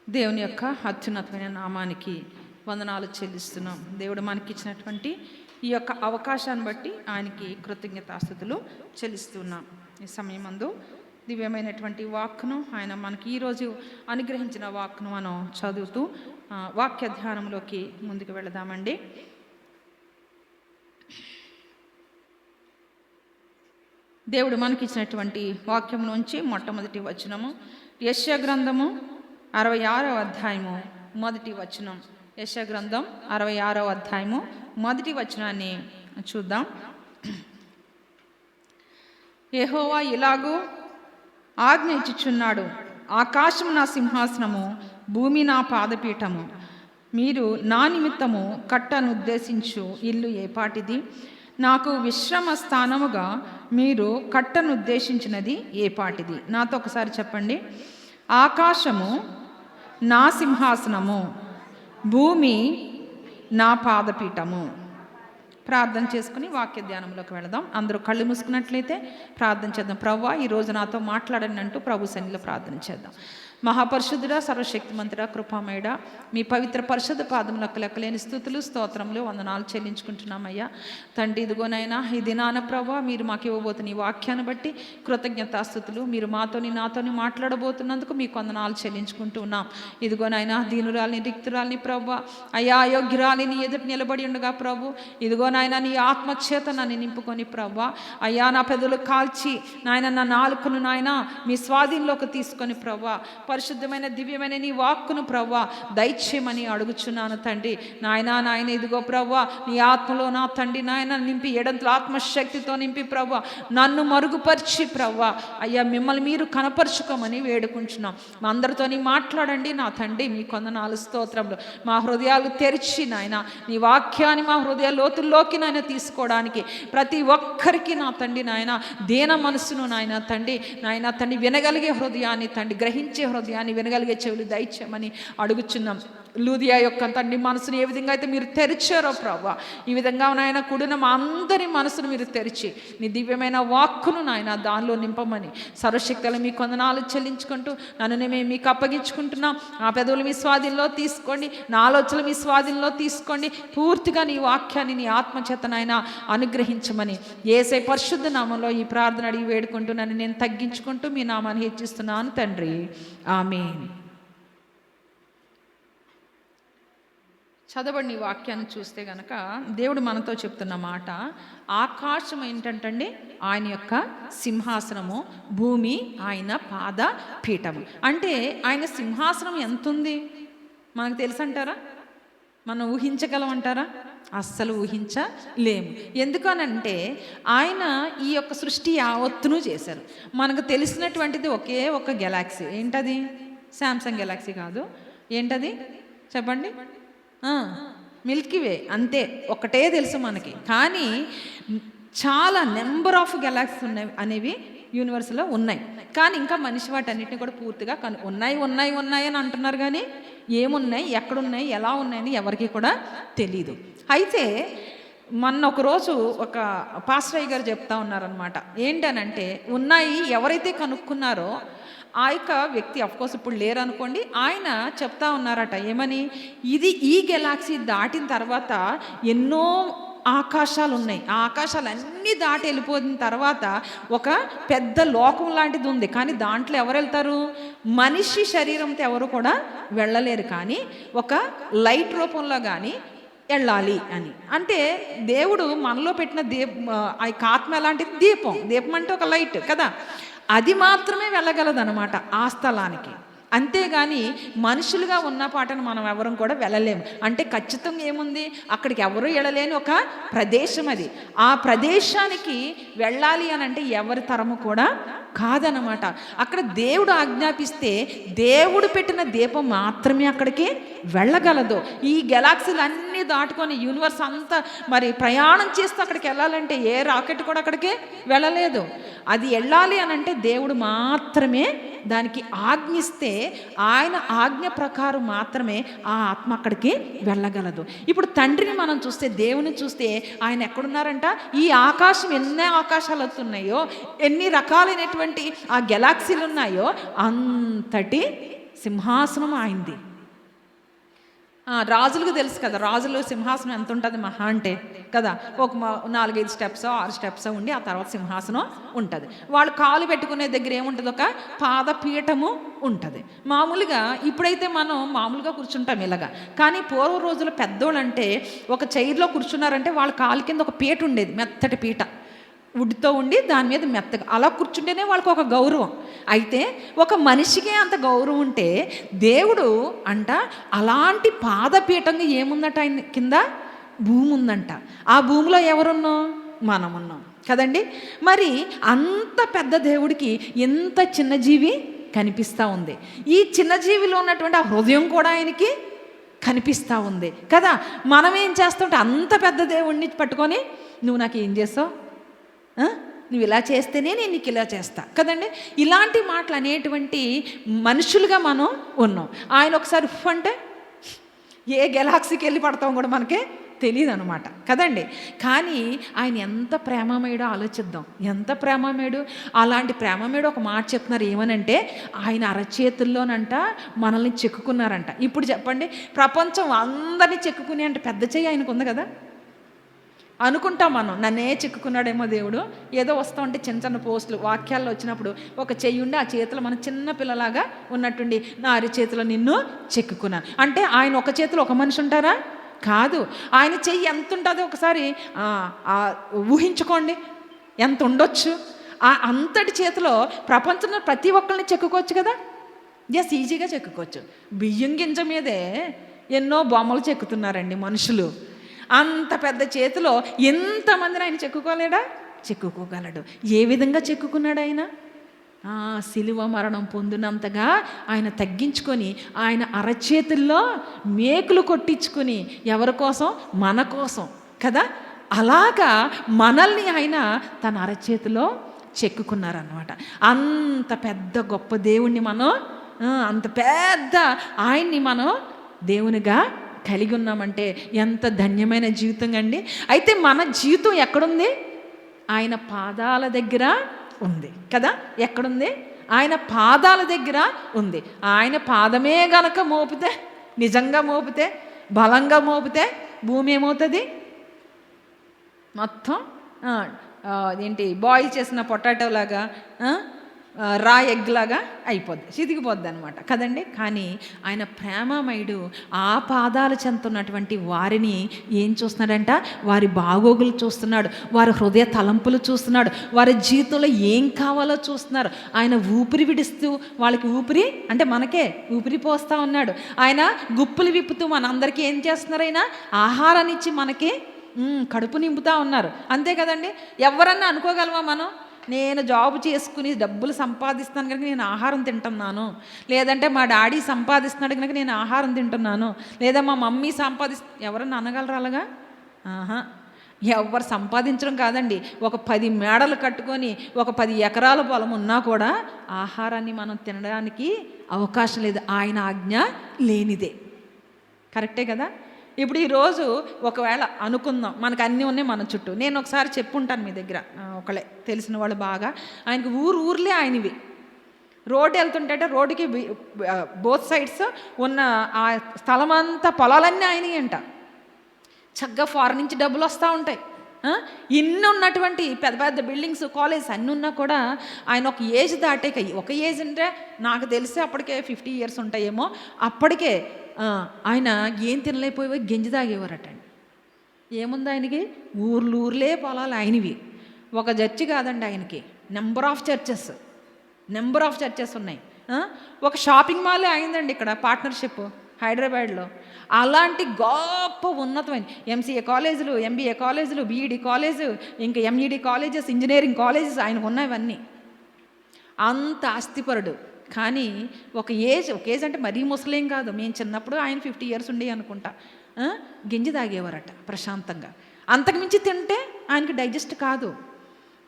దేవుని యొక్క అత్యున్నతమైన నామానికి వందనాలు చెల్లిస్తున్నాం. దేవుడు మనకి ఇచ్చినటువంటి ఈ యొక్క అవకాశాన్ని బట్టి ఆయనకి కృతజ్ఞతాస్తుతులు చెల్లిస్తున్నాం. ఈ సమయమందు దివ్యమైనటువంటి వాక్ను ఆయన మనకి ఈరోజు అనుగ్రహించిన వాక్ను మనం చదువుతూ వాక్య ధ్యానంలోకి ముందుకు వెళదామండి. దేవుడు మనకిచ్చినటువంటి వాక్యం నుంచి మొట్టమొదటి వచనము యెషయా గ్రంథము 66వ అధ్యాయము మొదటి వచనం. యెషయా గ్రంథం 66వ అధ్యాయము మొదటి వచనాన్ని చూద్దాం. యెహోవా ఇలాగూ ఆజ్ఞ ఇచ్చుచున్నాడు, ఆకాశము నా సింహాసనము, భూమి నా పాదపీఠము. మీరు నా నిమిత్తము కట్టనుద్దేశించు ఇల్లు ఏపాటిది? నాకు విశ్రమ స్థానముగా మీరు కట్టనుద్దేశించినది ఏపాటిది? నాతో ఒకసారి చెప్పండి. ఆకాశము నా సింహాసనము, భూమి నా పాదపీఠము. ప్రార్థన చేసుకుని వాక్య ధ్యానంలోకి వెళదాం. అందరూ కళ్ళు మూసుకున్నట్లయితే ప్రార్థన చేద్దాం. ప్రభువా, ఈరోజు నాతో మాట్లాడండి అంటూ ప్రభు సన్నిధిలో ప్రార్థన చేద్దాం. మహాపరిశుద్ధుడా, సర్వశక్తిమంతుడా, కృపామయుడా, మీ పవిత్ర పరిశుద్ధ పాదములకు లెక్కలేని స్తుతులు స్తోత్రములు వందనాలు చెల్లించుకుంటున్నామయ్యా. తండ్రి, ఇదిగోనైనా ఈ దినాన ప్రభా మీరు మాకు ఇవ్వబోతున్న ఈ వాక్యాన్ని బట్టి కృతజ్ఞతాస్తుతులు. మీరు నాతోని మాట్లాడబోతున్నందుకు మీకు వందనాలు చెల్లించుకుంటూ ఉన్నాం. ఇదిగోనైనా దీనురాలిని రిక్తురాలిని ప్రభా, అయ్యా అయోగ్యురాలిని ఎదుటి నిలబడి ఉండగా ప్రభు, ఇదిగోనైనా నీ ఆత్మచేత నన్ను నింపుకొని ప్రభా, అయ్యా నా పెదవులు కాల్చి నాయన నా నాలుకను నాయన మీ స్వాధీనంలోకి తీసుకొని ప్రభా, పరిశుద్ధమైన దివ్యమైన నీ వాక్కును ప్రవ్వా దయచేయమని అడుగుచున్నాను తండ్రి. నాయన ఇదిగో ప్రవ్వా నీ ఆత్మలో నా తండ్రి నాయన నింపి ఎడంతల ఆత్మశక్తితో నింపి ప్రవ్వా నన్ను మరుగుపరిచి ప్రవ్వా అయ్యా మిమ్మల్ని మీరు కనపరుచుకోమని వేడుకుంటున్నాం. మా అందరితోని మాట్లాడండి నా తండ్రి. మీ కొందనాలు స్తోత్రంలో మా హృదయాలు తెరిచి నాయన నీ వాక్యాన్ని మా హృదయ లోతుల్లోకి నాయన తీసుకోవడానికి ప్రతి ఒక్కరికి నా తండ్రి నాయన దీన మనసును నాయన తండ్రి వినగలిగే హృదయాన్ని తండ్రి గ్రహించే హృదయాన్ని వినగలిగే చెవులు దయచేయమని అడుగుచున్నాం. లూదియా యొక్క తండ్రి మనసును ఏ విధంగా అయితే మీరు తెరిచారో ప్రభా, ఈ విధంగా నాయన కూడిన మా అందరి మనసును మీరు తెరిచి నీ దివ్యమైన వాక్కును నాయన దానిలో నింపమని సర్వశక్తులు మీ కొందనాలు చెల్లించుకుంటూ నన్ను మేము మీకు అప్పగించుకుంటున్నాం. ఆ పెదవులు మీ స్వాధీనంలో తీసుకోండి, నా ఆలోచనలు మీ స్వాధీనంలో తీసుకోండి. పూర్తిగా నీ వాక్యాన్ని నీ ఆత్మచేత నాయన అనుగ్రహించమని యేసే పరిశుద్ధ నామంలో ఈ ప్రార్థన అడిగి వేడుకుంటూ నన్ను నేను తగ్గించుకుంటూ మీ నామాన్ని హెచ్చిస్తున్నాను తండ్రి. ఆమేన్. చదవండి ఈ వాక్యాన్ని చూస్తే గనక దేవుడు మనతో చెప్తున్న మాట, ఆకాశం ఏంటంటండి ఆయన యొక్క సింహాసనము, భూమి ఆయన పాద పీఠము. అంటే ఆయన సింహాసనం ఎంత ఉంది మనకు తెలుసంటారా? మనం ఊహించగలమంటారా? అస్సలు ఊహించలేము. ఎందుకనంటే ఆయన ఈ యొక్క సృష్టి యావత్తును చేశారు. మనకు తెలిసినటువంటిది ఒకే ఒక గెలాక్సీ. ఏంటది? శాంసంగ్ గెలాక్సీ కాదు. ఏంటది చెప్పండి? మిల్కీ వే అంతే, ఒకటే తెలుసు మనకి. కానీ చాలా నెంబర్ ఆఫ్ గెలాక్సీస్ ఉన్నాయి అనేవి యూనివర్స్లో ఉన్నాయి. కానీ ఇంకా మనిషి వాటన్నిటిని కూడా పూర్తిగా ఉన్నాయి అని అంటున్నారు. కానీ ఏమున్నాయి, ఎక్కడున్నాయి, ఎలా ఉన్నాయని ఎవరికి కూడా తెలీదు. అయితే మొన్న ఒకరోజు ఒక పాస్టరయ్య గారు చెప్తా ఉన్నారనమాట. ఏంటనంటే ఉన్నాయి, ఎవరైతే కనుక్కున్నారో ఆ యొక్క వ్యక్తి అఫ్కోర్స్ ఇప్పుడు లేరు అనుకోండి, ఆయన చెప్తా ఉన్నారట. ఏమని? ఈ గెలాక్సీ దాటిన తర్వాత ఎన్నో ఆకాశాలు ఉన్నాయి. ఆ ఆకాశాలన్నీ దాటి వెళ్ళిపోయిన తర్వాత ఒక పెద్ద లోకం లాంటిది ఉంది. కానీ దాంట్లో ఎవరు వెళ్తారు? మనిషి శరీరంతో ఎవరు కూడా వెళ్ళలేరు. కానీ ఒక లైట్ రూపంలో కానీ వెళ్ళాలి అని. అంటే దేవుడు మనలో పెట్టిన ఆ ఆత్మ ఎలాంటిది? దీపం అంటే ఒక లైట్ కదా, అది మాత్రమే వెళ్ళగలదన్నమాట ఆ స్థలానికి. అంతేగాని మనుషులుగా ఉన్న పాటను మనం ఎవరం కూడా వెళ్ళలేము. అంటే ఖచ్చితంగా ఏముంది, అక్కడికి ఎవరు వెళ్ళలేని ఒక ప్రదేశం అది. ఆ ప్రదేశానికి వెళ్ళాలి అని అంటే ఎవరి తరము కూడా కాదనమాట. అక్కడ దేవుడు ఆజ్ఞాపిస్తే దేవుడు పెట్టిన దీపం మాత్రమే అక్కడికి వెళ్ళగలదు. ఈ గెలాక్సీలు అన్నీ దాటుకొని యూనివర్స్ అంతా మరి ప్రయాణం చేస్తూ అక్కడికి వెళ్ళాలంటే ఏ రాకెట్ కూడా అక్కడికి వెళ్ళలేదు. అది వెళ్ళాలి అని అంటే దేవుడు మాత్రమే దానికి ఆజ్ఞిస్తే, ఆయన ఆజ్ఞ ప్రకారం మాత్రమే ఆ ఆత్మ అక్కడికి వెళ్ళగలదు. ఇప్పుడు తండ్రిని మనం చూస్తే, దేవుని చూస్తే ఆయన ఎక్కడున్నారంట? ఈ ఆకాశం ఎన్ని ఆకాశాలు వస్తున్నాయో, ఎన్ని రకాలైనటువంటి ఆ గెలాక్సీలు ఉన్నాయో అంతటి సింహాసనం ఆయనది. రాజులకు తెలుసు కదా, రాజులు సింహాసనం ఎంత ఉంటుంది మహా అంటే కదా, ఒక 4-5 స్టెప్స్ 6 స్టెప్స్ ఉండి ఆ తర్వాత సింహాసనం ఉంటుంది. వాళ్ళు కాలు పెట్టుకునే దగ్గర ఏముంటుంది? ఒక పాదపీఠము ఉంటుంది. మామూలుగా ఇప్పుడైతే మనం మామూలుగా కూర్చుంటాం ఇలాగా. కానీ పూర్వ రోజుల పెద్దోళ్ళు అంటే ఒక చైర్లో కూర్చున్నారంటే వాళ్ళ కాలు కింద ఒక పీట ఉండేది, మెత్తటి పీట వుడ్తో ఉండి దాని మీద మెత్తగా అలా కూర్చుంటేనే వాళ్ళకి ఒక గౌరవం. అయితే ఒక మనిషికే అంత గౌరవం ఉంటే దేవుడు అంట అలాంటి పాదపీఠంగా ఏముందట ఆయన కింద? భూమి ఉందంట. ఆ భూమిలో ఎవరున్నాం? మనం ఉన్నాం కదండి. మరి అంత పెద్ద దేవుడికి ఎంత చిన్న జీవి కనిపిస్తూ ఉంది. ఈ చిన్న జీవిలో ఉన్నటువంటి ఆ హృదయం కూడా ఆయనకి కనిపిస్తూ ఉంది కదా. మనం ఏం చేస్తుంటే అంత పెద్ద దేవుడిని పట్టుకొని నువ్వు నాకు ఏం చేస్తావు, నువ్వు ఇలా చేస్తేనే నేను నీకు ఇలా చేస్తా కదండి. ఇలాంటి మాటలు అనేటువంటి మనుషులుగా మనం ఉన్నాం. ఆయన ఒకసారి అంటే ఏ గెలాక్సీకి వెళ్ళి పడతాం కూడా మనకే తెలియదు అనమాట కదండి. కానీ ఆయన ఎంత ప్రేమమేడో ఆలోచిద్దాం. ఎంత ప్రేమమేడు! అలాంటి ప్రేమమేడు ఒక మాట చెప్తున్నారు. ఏమనంటే ఆయన అరచేతుల్లోనంట మనల్ని చెక్కుకున్నారంట. ఇప్పుడు చెప్పండి, ప్రపంచం అందరినీ చెక్కుకుని అంటే పెద్ద చెయ్యి ఆయనకు ఉంది కదా. అనుకుంటాం మనం, నన్నే చిక్కుకున్నాడేమో దేవుడు. ఏదో వస్తూ ఉంటే చిన్న చిన్న పోస్టులు వాక్యాల్లో వచ్చినప్పుడు ఒక చెయ్యి ఉండి ఆ చేతిలో మన చిన్న పిల్లలాగా ఉన్నట్టుండి నా అరిచేతిలో నిన్ను చెక్కుకున్నాను అంటే ఆయన ఒక చేతిలో ఒక మనిషి ఉంటారా? కాదు. ఆయన చెయ్యి ఎంత ఉంటుందో ఒకసారి ఊహించుకోండి, ఎంత ఉండొచ్చు. ఆ అంతటి చేతిలో ప్రపంచంలో ప్రతి ఒక్కరిని చెక్కుకోవచ్చు కదా. ఈజీగా చెక్కుకోవచ్చు. బియ్యం గింజ మీదే ఎన్నో బొమ్మలు చెక్కుతున్నారండి మనుషులు. అంత పెద్ద చేతిలో ఎంతమందిని ఆయన చెక్కుకోలేడా? చెక్కుకోగలడు. ఏ విధంగా చెక్కుకున్నాడు ఆయన? సిలువ మరణం పొందినంతగా ఆయన తగ్గించుకొని ఆయన అరచేతుల్లో మేకులు కొట్టించుకొని ఎవరి కోసం? మన కోసం కదా. అలాగా మనల్ని ఆయన తన అరచేతిలో చెక్కుకున్నారన్నమాట. అంత పెద్ద గొప్ప దేవుణ్ణి మనం, అంత పెద్ద ఆయన్ని మనం దేవునిగా కలిగి ఉన్నామంటే ఎంత ధన్యమైన జీవితం అండి. అయితే మన జీవితం ఎక్కడుంది? ఆయన పాదాల దగ్గర ఉంది కదా. ఎక్కడుంది? ఆయన పాదాల దగ్గర ఉంది. ఆయన పాదమే గనక మోపితే, నిజంగా మోపితే, బలంగా మోపితే భూమి ఏమవుతుంది? మొత్తం ఏంటి బాయిల్ చేసిన పొటాటో లాగా, రా ఎగ్ లాగా అయిపోద్ది, చితికిపోద్ది అనమాట కదండి. కానీ ఆయన ప్రేమమయుడు ఆ పాదాల చెంత ఉన్నటువంటి వారిని ఏం చూస్తున్నాడంట? వారి బాగోగులు చూస్తున్నాడు, వారి హృదయ తలంపులు చూస్తున్నాడు, వారి జీవితంలో ఏం కావాలో చూస్తున్నారు. ఆయన ఊపిరి విడుస్తూ వాళ్ళకి ఊపిరి అంటే మనకే ఊపిరి పోస్తూ ఉన్నాడు. ఆయన గుప్పులు విప్పుతూ మనందరికీ ఏం చేస్తున్నారు? ఆయన ఆహారాన్ని ఇచ్చి మనకి కడుపు నింపుతూ ఉన్నారు. అంతే కదండి. ఎవరన్నా అనుకోగలమా మనం నేను జాబ్ చేసుకుని డబ్బులు సంపాదిస్తాను కనుక నేను ఆహారం తింటున్నాను, లేదంటే మా డాడీ సంపాదిస్తున్నాడు కనుక నేను ఆహారం తింటున్నాను, లేదా మా మమ్మీ ఎవరన్నా అనగలరు అలాగా? ఆహా, ఎవరు సంపాదించడం కాదండి. ఒక 10 మేడలు కట్టుకొని ఒక 10 ఎకరాల పొలం ఉన్నా కూడా ఆహారాన్ని మనం తినడానికి అవకాశం లేదు, ఆయన ఆజ్ఞ లేనిదే. కరెక్టే కదా? ఇప్పుడు ఈరోజు ఒకవేళ అనుకుందాం మనకు అన్నీ ఉన్నాయి మన చుట్టూ. నేను ఒకసారి చెప్పుంటాను మీ దగ్గర, ఒకళ్ళే తెలిసిన వాళ్ళు బాగా, ఆయనకి ఊర్లే ఆయనవి. రోడ్డు వెళ్తుంటే రోడ్డుకి బోత్ సైడ్స్ ఉన్న ఆ స్థలం అంతా పొలాలన్నీ ఆయనవి అంట. చక్కగా ఫారెన్ నుంచి డబ్బులు వస్తూ ఉంటాయి. ఇన్ని ఉన్నటువంటి పెద్ద పెద్ద బిల్డింగ్స్, కాలేజ్ అన్నీ ఉన్నా కూడా ఆయన ఒక ఏజ్ దాటాక, ఒక ఏజ్ అంటే నాకు తెలిసి అప్పటికే 50 years ఉంటాయేమో, అప్పటికే ఆయన ఏం తినలేకపోయి గంజి తాగేవారటండి. ఏముంది ఆయనకి? ఊర్లే పొలాలు ఆయనవి. ఒక చర్చి కాదండి ఆయనకి, నెంబర్ ఆఫ్ చర్చెస్ ఉన్నాయి. ఒక షాపింగ్ మాల్ అయిందండి ఇక్కడ పార్ట్నర్షిప్ హైదరాబాద్లో. అలాంటి గొప్ప ఉన్నతమైన MCA కాలేజీలు, MBA కాలేజీలు, BEd కాలేజు, ఇంకా MEd కాలేజెస్, ఇంజనీరింగ్ కాలేజెస్ ఆయనకు ఉన్నవన్నీ. అంత ఆస్తిపరుడు. కానీ ఒక ఏజ్ అంటే మరీ ముసలేం కాదు. మేము చిన్నప్పుడు ఆయన 50 years ఉండే అనుకుంటా. గింజి తాగేవారట ప్రశాంతంగా. అంతకుమించి తింటే ఆయనకి డైజెస్ట్ కాదు.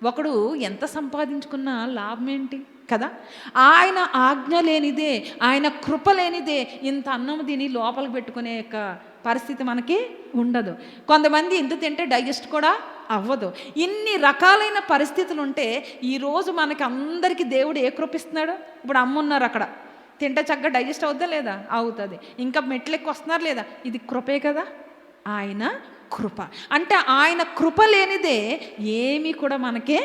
ఒకడు ఎంత సంపాదించుకున్నా లాభం ఏంటి కదా? ఆయన ఆజ్ఞ లేనిదే, ఆయన కృప లేనిదే ఇంత అన్నం తిని లోపలికి పెట్టుకునే యొక్క పరిస్థితి మనకి ఉండదు. కొంతమంది ఇంత తింటే డైజెస్ట్ కూడా అవ్వదు. ఇన్ని రకాలైన పరిస్థితులు ఉంటే ఈరోజు మనకి అందరికీ దేవుడు ఏ కృప ఇస్తున్నాడు? ఇప్పుడు అమ్మ ఉన్నారు అక్కడ, తింటే చక్కగా డైజెస్ట్ అవుద్దా లేదా? అవుతుంది. ఇంకా మెట్లెక్కి వస్తున్నారు లేదా? ఇది కృపే కదా. ఆయన కృప అంటే ఆయన కృప లేనిదే ఏమీ కూడా మనకే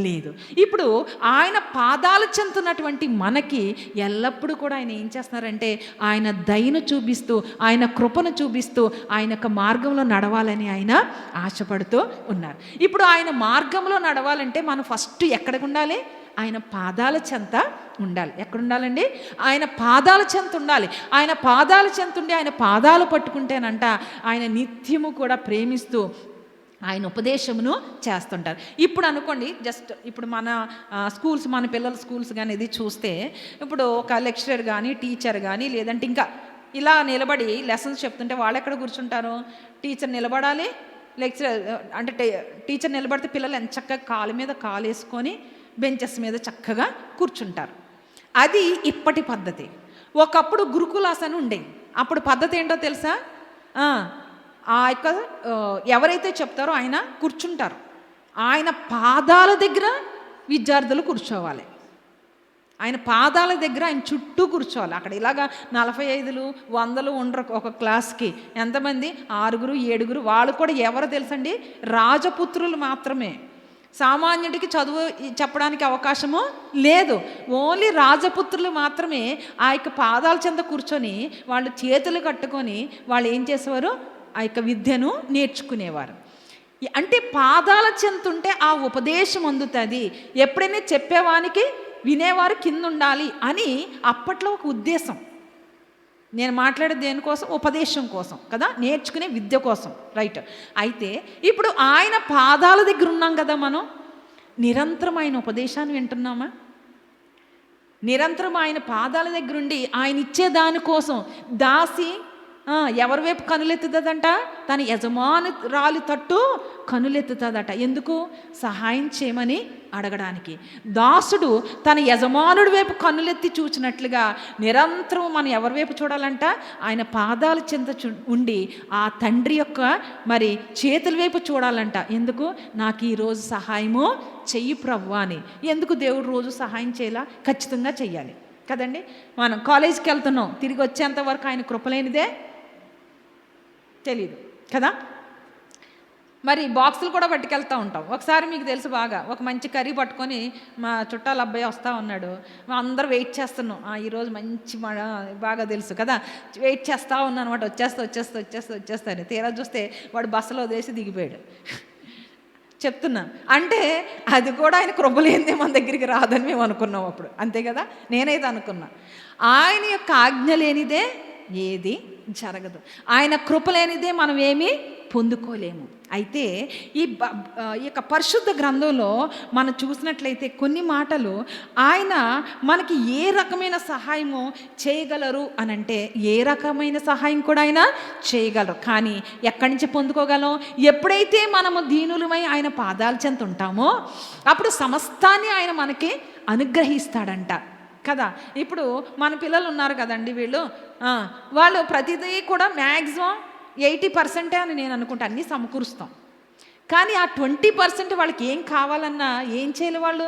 లేదు. ఇప్పుడు ఆయన పాదాలు చెందుతున్నటువంటి మనకి ఎల్లప్పుడూ కూడా ఆయన ఏం చేస్తున్నారంటే ఆయన దయను చూపిస్తూ, ఆయన కృపను చూపిస్తూ ఆయన యొక్క మార్గంలో నడవాలని ఆయన ఆశపడుతూ ఉన్నారు. ఇప్పుడు ఆయన మార్గంలో నడవాలంటే మనం ఫస్ట్ ఎక్కడికి ఉండాలి? ఆయన పాదాల చెంత ఉండాలి. ఎక్కడుండాలండి? ఆయన పాదాల చెంత ఉండాలి. ఆయన పాదాల చెంత ఉండి ఆయన పాదాలు పట్టుకుంటేనంట ఆయన నిత్యము కూడా ప్రేమిస్తూ ఆయన ఉపదేశమును చేస్తుంటారు. ఇప్పుడు అనుకోండి, జస్ట్ ఇప్పుడు మన స్కూల్స్, మన పిల్లల స్కూల్స్ కానీ ఇది చూస్తే, ఇప్పుడు ఒక లెక్చరర్ కానీ, టీచర్ కానీ, లేదంటే ఇంకా ఇలా నిలబడి లెసన్స్ చెప్తుంటే వాళ్ళు ఎక్కడ కూర్చుంటారు? టీచర్ నిలబడాలి, లెక్చరర్ అంటే టీచర్ నిలబడితే పిల్లలు ఎంత చక్కగా కాలు మీద కాలు వేసుకొని బెంచెస్ మీద చక్కగా కూర్చుంటారు. అది ఇప్పటి పద్ధతి. ఒకప్పుడు గురుకులాస్ అని ఉండేవి. అప్పుడు పద్ధతి ఏంటో తెలుసా? ఆ యొక్క ఎవరైతే చెప్తారో ఆయన కూర్చుంటారు, ఆయన పాదాల దగ్గర విద్యార్థులు కూర్చోవాలి. ఆయన పాదాల దగ్గర ఆయన చుట్టూ కూర్చోవాలి. అక్కడ ఇలాగా 45 100 ఉండరు ఒక క్లాస్కి. ఎంతమంది? 6 7. వాళ్ళు కూడా ఎవరో తెలుసండి? రాజపుత్రులు మాత్రమే. సామాన్యుడికి చదువు చెప్పడానికి అవకాశము లేదు. ఓన్లీ రాజపుత్రులు మాత్రమే ఆ యొక్క పాదాల చెంత కూర్చొని వాళ్ళు చేతులు కట్టుకొని వాళ్ళు ఏం చేసేవారు? ఆ యొక్క విద్యను నేర్చుకునేవారు. అంటే పాదాల చెంత ఉంటే ఆ ఉపదేశం అందుతుంది. ఎప్పుడైనా చెప్పేవానికి వినేవారు కింద ఉండాలి అని అప్పట్లో ఒక ఉద్దేశం. నేను మాట్లాడే దేనికోసం? ఉపదేశం కోసం కదా, నేర్చుకునే విద్య కోసం. రైట్. అయితే ఇప్పుడు ఆయన పాదాల దగ్గర ఉన్నాం కదా, మనం నిరంతరం ఆయన ఉపదేశాన్ని వింటున్నామా? నిరంతరం ఆయన పాదాల దగ్గర ఉండి ఆయన ఇచ్చే దానికోసం దాసి ఎవరి వైపు కనులెత్తుతుందంట? తన యజమాని రాలి తట్టు కనులెత్తుతుందట. ఎందుకు? సహాయం చేయమని అడగడానికి. దాసుడు తన యజమానుడి వైపు కన్నులెత్తి చూచినట్లుగా నిరంతరం మనం ఎవరి వైపు చూడాలంట? ఆయన పాదాల చెంత ఉండి ఆ తండ్రి యొక్క మరి చేతుల వైపు చూడాలంట. ఎందుకు? నాకు ఈరోజు సహాయము చెయ్యి ప్రభువా అని. ఎందుకు దేవుడు రోజు సహాయం చేయాలా? ఖచ్చితంగా చెయ్యాలి కదండి. మనం కాలేజీకి వెళ్తున్నాం, తిరిగి వచ్చేంత వరకు ఆయన కృపలేనిదే తెలీదు కదా. మరి బాక్సులు కూడా పట్టుకెళ్తూ ఉంటాం. ఒకసారి మీకు తెలుసు బాగా, ఒక మంచి కర్రీ పట్టుకొని మా చుట్టాల అబ్బాయి వస్తూ ఉన్నాడు. అందరూ వెయిట్ చేస్తున్నాం. ఈరోజు మంచి బాగా తెలుసు కదా, వెయిట్ చేస్తూ ఉన్నాను అనమాట. వచ్చేస్తాను. తీరా చూస్తే వాడు బస్సులో వేసి దిగిపోయాడు. చెప్తున్నా అంటే అది కూడా ఆయన కృపలేనిదే మన దగ్గరికి రాదని మేము అనుకున్నాం అప్పుడు. అంతే కదా, నేనైతే అనుకున్నా. ఆయన యొక్క ఆజ్ఞ లేనిదే ఏది జరగదు. ఆయన కృప లేనిదే మనం ఏమీ పొందుకోలేము. అయితే ఈ యొక్క పరిశుద్ధ గ్రంథంలో మనం చూసినట్లయితే కొన్ని మాటలు ఆయన మనకి ఏ రకమైన సహాయము చేయగలరు అని అంటే, ఏ రకమైన సహాయం కూడా ఆయన చేయగలరు. కానీ ఎక్కడి నుంచి పొందుకోగలం? ఎప్పుడైతే మనము దీనులమై ఆయన పాదాల చెంత ఉంటామో అప్పుడు సమస్తాన్ని ఆయన మనకి అనుగ్రహిస్తాడంట కదా. ఇప్పుడు మన పిల్లలు ఉన్నారు కదండి, వాళ్ళు ప్రతిదీ కూడా మ్యాక్సిమం 80% అని నేను అనుకుంటా, అన్నీ సమకూరుస్తాం. కానీ ఆ 20% వాళ్ళకి ఏం కావాలన్నా ఏం చేయాలి? వాళ్ళు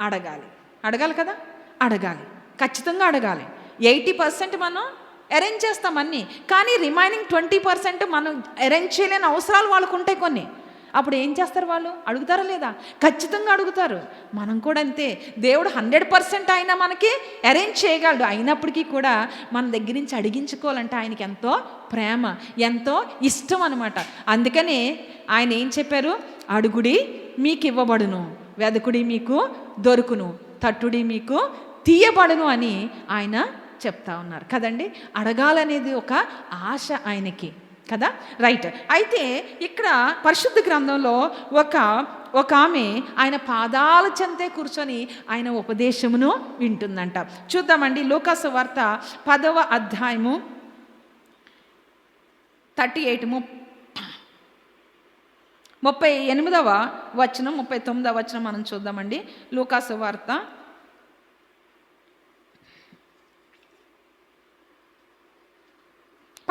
అడగాలి కదా, ఖచ్చితంగా అడగాలి. 80% మనం అరేంజ్ చేస్తాం అన్నీ, కానీ రిమైనింగ్ 20% మనం అరేంజ్ చేయలేని అవసరాలు వాళ్ళకు ఉంటాయి కొన్ని. అప్పుడు ఏం చేస్తారు? వాళ్ళు అడుగుతారా లేదా? ఖచ్చితంగా అడుగుతారు. మనం కూడా అంతే. దేవుడు 100% ఆయన మనకి అరేంజ్ చేయగలడు. అయినప్పటికీ కూడా మన దగ్గర నుంచి అడిగించుకోవాలంటే ఆయనకి ఎంతో ప్రేమ, ఎంతో ఇష్టం అనమాట. అందుకనే ఆయన ఏం చెప్పారు? అడుగుడి మీకు ఇవ్వబడును, వెదకుడి మీకు దొరుకును, తట్టుడి మీకు తీయబడును అని ఆయన చెప్తా ఉన్నారు కదండి. అడగాలనేది ఒక ఆశ ఆయనకి కదా. రైట్. అయితే ఇక్కడ పరిశుద్ధ గ్రంథంలో ఒక ఆమె ఆయన పాదాల చెంతే కూర్చొని ఆయన ఉపదేశమును వింటుందంట. చూద్దామండి, లూకాసు వార్త 10వ అధ్యాయము 38 38వ వచనం 39వ వచనం మనం చూద్దామండి. లూకాసు వార్త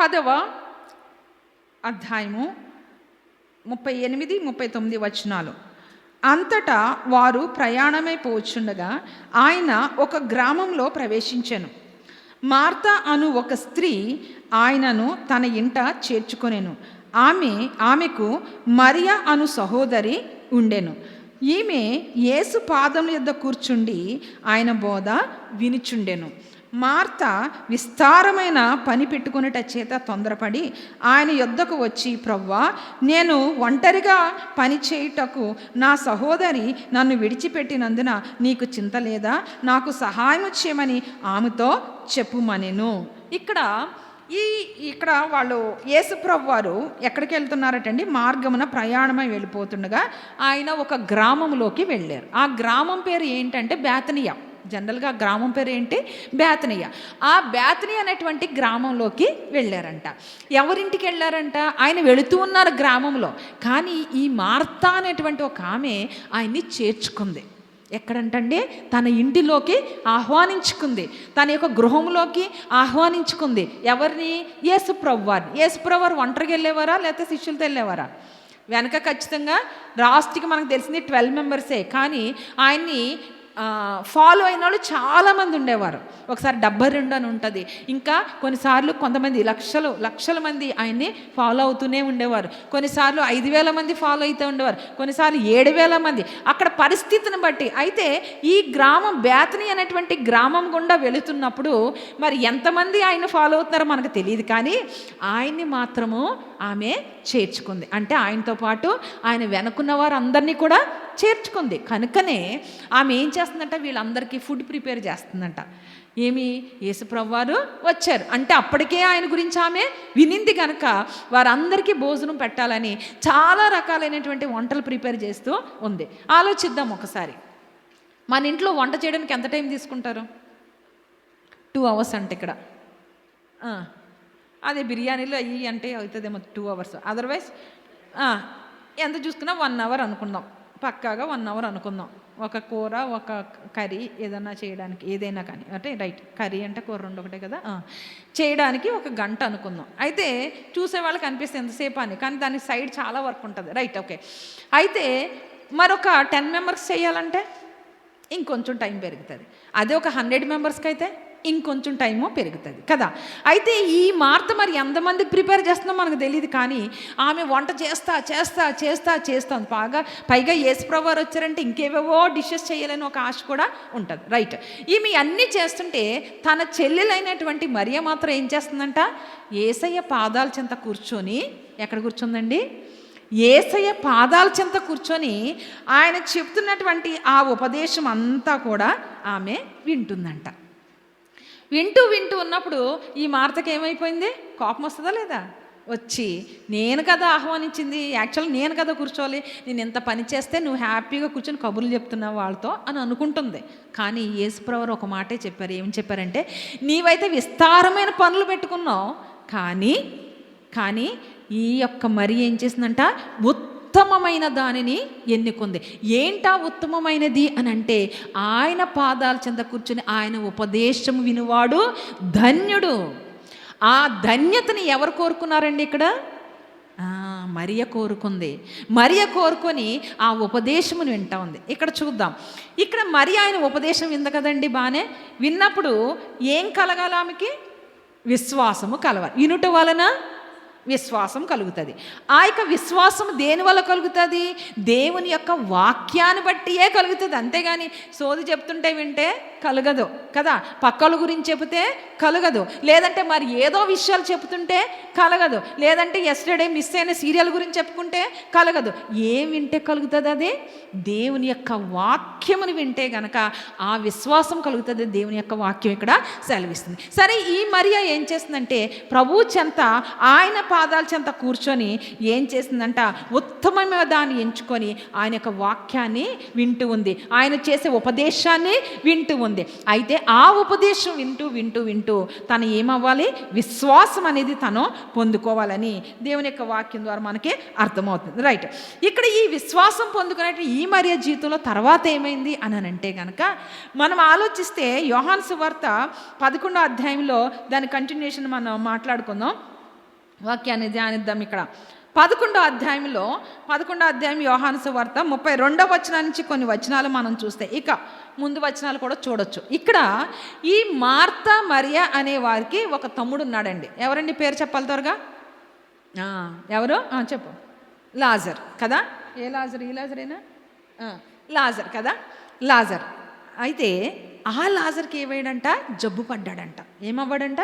10వ అధ్యాయము 38, 39 వచనాలు. అంతటా వారు ప్రయాణమై పోచుండగా ఆయన ఒక గ్రామంలో ప్రవేశించెను. మార్త అను ఒక స్త్రీ ఆయనను తన ఇంట చేర్చుకొనెను. ఆమెకు మరియ అను సహోదరి ఉండెను. ఈమె యేసు పాదముల యొద్ద కూర్చుండి ఆయన బోధ వినుచుండెను. మార్త విస్తారమైన పని పెట్టుకునేట చేత తొందరపడి ఆయన యొద్దకు వచ్చి, ప్రభువా, నేను ఒంటరిగా పని చేయుటకు నా సహోదరి నన్ను విడిచిపెట్టినందున నీకు చింత లేదా? నాకు సహాయం చేయమని ఆమెతో చెప్పుమనెను. ఇక్కడ వాళ్ళు యేసుప్రభు వారు ఎక్కడికి వెళ్తున్నారటండి? మార్గమున ప్రయాణమై వెళ్ళిపోతుండగా ఆయన ఒక గ్రామంలోకి వెళ్ళారు. ఆ గ్రామం పేరు ఏంటంటే బేతనియా. జనరల్గా ఆ గ్రామం పేరు ఏంటి? బేతనియా. ఆ బేతనియా అనేటువంటి గ్రామంలోకి వెళ్ళారంట. ఎవరింటికి వెళ్ళారంట? ఆయన వెళుతూ ఉన్నారు గ్రామంలో. కానీ ఈ మార్తా అనేటువంటి ఒక ఆమె ఆయన్ని చేర్చుకుంది. ఎక్కడంటండి? తన ఇంటిలోకి ఆహ్వానించుకుంది, తన యొక్క గృహంలోకి ఆహ్వానించుకుంది. ఎవరిని? యేసుప్రభు వారిని. యేసుప్రభు వారు ఒంటరికి వెళ్ళేవారా లేకపోతే శిష్యులతో వెళ్ళేవారా? వెనక ఖచ్చితంగా లాస్ట్కి మనకు తెలిసింది 12 మెంబర్సే. కానీ ఆయన్ని ఫాలో అయిన వాళ్ళు చాలామంది ఉండేవారు. ఒకసారి 72 అని ఉంటుంది. ఇంకా కొన్నిసార్లు కొంతమంది లక్షల మంది ఆయన్ని ఫాలో అవుతూనే ఉండేవారు. కొన్నిసార్లు 5,000 మంది ఫాలో అవుతూ ఉండేవారు, కొన్నిసార్లు 7,000 మంది, అక్కడ పరిస్థితిని బట్టి. అయితే ఈ గ్రామం బేతనీ అనేటువంటి గ్రామం గుండా వెళుతున్నప్పుడు మరి ఎంతమంది ఆయన ఫాలో అవుతున్నారో మనకు తెలియదు, కానీ ఆయన్ని మాత్రము ఆమె చేర్చుకుంది. అంటే ఆయనతో పాటు ఆయన వెనుకున్న వారు అందరినీ కూడా చేర్చుకుంది. కనుకనే ఆమె ఏం చేస్తుందంట? వీళ్ళందరికీ ఫుడ్ ప్రిపేర్ చేస్తుందంట. యేసుప్రభు వారు వచ్చారు అంటే అప్పటికే ఆయన గురించి ఆమె వినింది కనుక వారందరికీ భోజనం పెట్టాలని చాలా రకాలైనటువంటి వంటలు ప్రిపేర్ చేస్తూ ఉంది. ఆలోచిద్దాం ఒకసారి, మన ఇంట్లో వంట చేయడానికి ఎంత టైం తీసుకుంటారు? 2 hours అంటే ఇక్కడ అదే బిర్యానీలో అయ్యి అంటే అవుతుందేమో 2 hours. అదర్వైజ్ ఎంత చూసుకున్నా 1 hour అనుకుందాం, పక్కాగా 1 hour అనుకుందాం. ఒక కూర, ఒక కర్రీ ఏదైనా చేయడానికి, ఏదైనా కానీ అంటే రైట్, కర్రీ అంటే కూర 2 ఒకటే కదా, చేయడానికి 1 గంట అనుకుందాం. అయితే చూసే వాళ్ళకి అనిపిస్తుంది ఎంతసేపు అని, కానీ దాని సైడ్ చాలా వర్క్ ఉంటుంది. Right, okay. అయితే మరొక 10 మెంబర్స్ చేయాలంటే ఇంకొంచెం టైం పెరుగుతుంది. అదే ఒక 100 మెంబర్స్కి అయితే ఇంకొంచెం టైము పెరుగుతుంది కదా. అయితే ఈ మార్త మరి ఎంతమందికి ప్రిపేర్ చేస్తుందో మనకు తెలియదు, కానీ ఆమె వంట చేస్తుంది బాగా. పైగా యేసుప్రభు వారు వచ్చారంటే ఇంకేవేవో డిషెస్ చేయాలని ఒక ఆశ కూడా ఉంటుంది. రైట్, ఈమె అన్నీ చేస్తుంటే తన చెల్లెలైనటువంటి మరియ మాత్రం ఏం చేస్తుందంట? యేసయ్య పాదాల చెంత కూర్చొని, ఎక్కడ కూర్చుందండి? యేసయ్య పాదాల చెంత కూర్చొని ఆయన చెప్తున్నటువంటి ఆ ఉపదేశం అంతా కూడా ఆమె వింటుందంట. వింటూ వింటూ ఉన్నప్పుడు ఈ మార్తకి ఏమైపోయింది? కోపం వస్తుందా లేదా? వచ్చి నేను కదా ఆహ్వానించింది, యాక్చువల్ నేను కదా కూర్చోవాలి, నేను ఎంత పని చేస్తే నువ్వు హ్యాపీగా కూర్చొని కబుర్లు చెప్తున్నావు వాళ్ళతో అని అనుకుంటుంది. కానీ యేసుప్రభు ఒక మాటే చెప్పారు. ఏమని చెప్పారంటే, నీవైతే విస్తారమైన పనులు పెట్టుకున్నావు, కానీ ఈ యొక్క మరి ఏం చేసిందంట? ఉత్తమమైన దానిని ఎన్నుకుంది. ఏంటా ఉత్తమమైనది అని అంటే, ఆయన పాదాల చెంత కూర్చుని ఆయన ఉపదేశం వినువాడు ధన్యుడు. ఆ ధన్యతని ఎవరు కోరుకున్నారండి ఇక్కడ? మరియ కోరుకుంది. మరియ కోరుకొని ఆ ఉపదేశమును వింటా ఉంది. ఇక్కడ చూద్దాం. ఇక్కడ మరి ఆయన ఉపదేశం వింది కదండి, బాగానే విన్నప్పుడు ఏం కలగాల? ఆమెకి విశ్వాసము కలవాలి. వినుట వలన విశ్వాసం కలుగుతుంది. ఆ యొక్క విశ్వాసం దేని వల్ల కలుగుతుంది? దేవుని యొక్క వాక్యాన్ని బట్టియే కలుగుతుంది. అంతేగాని సోది చెప్తుంటే వింటే కలగదు కదా. పక్కల గురించి చెబితే కలగదు, లేదంటే మరి ఏదో విషయాలు చెప్తుంటే కలగదు, లేదంటే ఎస్టర్డే మిస్ అయిన సీరియల్ గురించి చెప్పుకుంటే కలగదు. ఏం వింటే కలుగుతుంది? అది దేవుని యొక్క వాక్యముని వింటే గనక ఆ విశ్వాసం కలుగుతుంది. దేవుని యొక్క వాక్యం ఇక్కడ సెలవిస్తుంది. సరే, ఈ మరియా ఏం చేస్తుందంటే, ప్రభు చెంత ఆయన పాదాల చెంత కూర్చొని ఏం చేసిందంట? ఉత్తమమైన దాన్ని ఎంచుకొని ఆయన యొక్క వాక్యాన్ని వింటూ ఉంది, ఆయన చేసే ఉపదేశాన్ని వింటూ ఉంది. అయితే ఆ ఉపదేశం వింటూ వింటూ వింటూ తను ఏమవ్వాలి? విశ్వాసం అనేది తను పొందుకోవాలని దేవుని యొక్క వాక్యం ద్వారా మనకి అర్థమవుతుంది. రైట్. ఇక్కడ ఈ విశ్వాసం పొందుకునేట్టు ఈ మరియా జీవితంలో తర్వాత ఏమైంది అని అంటే కనుక మనం ఆలోచిస్తే యోహాను సువార్త 11వ అధ్యాయంలో దాని కంటిన్యూషన్ మనం మాట్లాడుకుందాం. వాక్యాన్ని ధ్యానిద్దాం. ఇక్కడ 11వ అధ్యాయం యోహాను సువార్త 32వ వచనం నుంచి కొన్ని వచనాలు మనం చూస్తే ఇక ముందు వచనాలు కూడా చూడొచ్చు. ఇక్కడ ఈ మార్తా మరియా అనే వారికి ఒక తమ్ముడు ఉన్నాడండి. ఎవరండి? పేరు చెప్పాలి త్వరగా. ఎవరు? చెప్పు. లాజర్ కదా. ఏ లాజర్? ఈ లాజరేనా? లాజర్ కదా, లాజర్. అయితే ఆ లాజర్కి ఏమయ్యాడంట? జబ్బు పడ్డాడంట. ఏమవ్వడంట?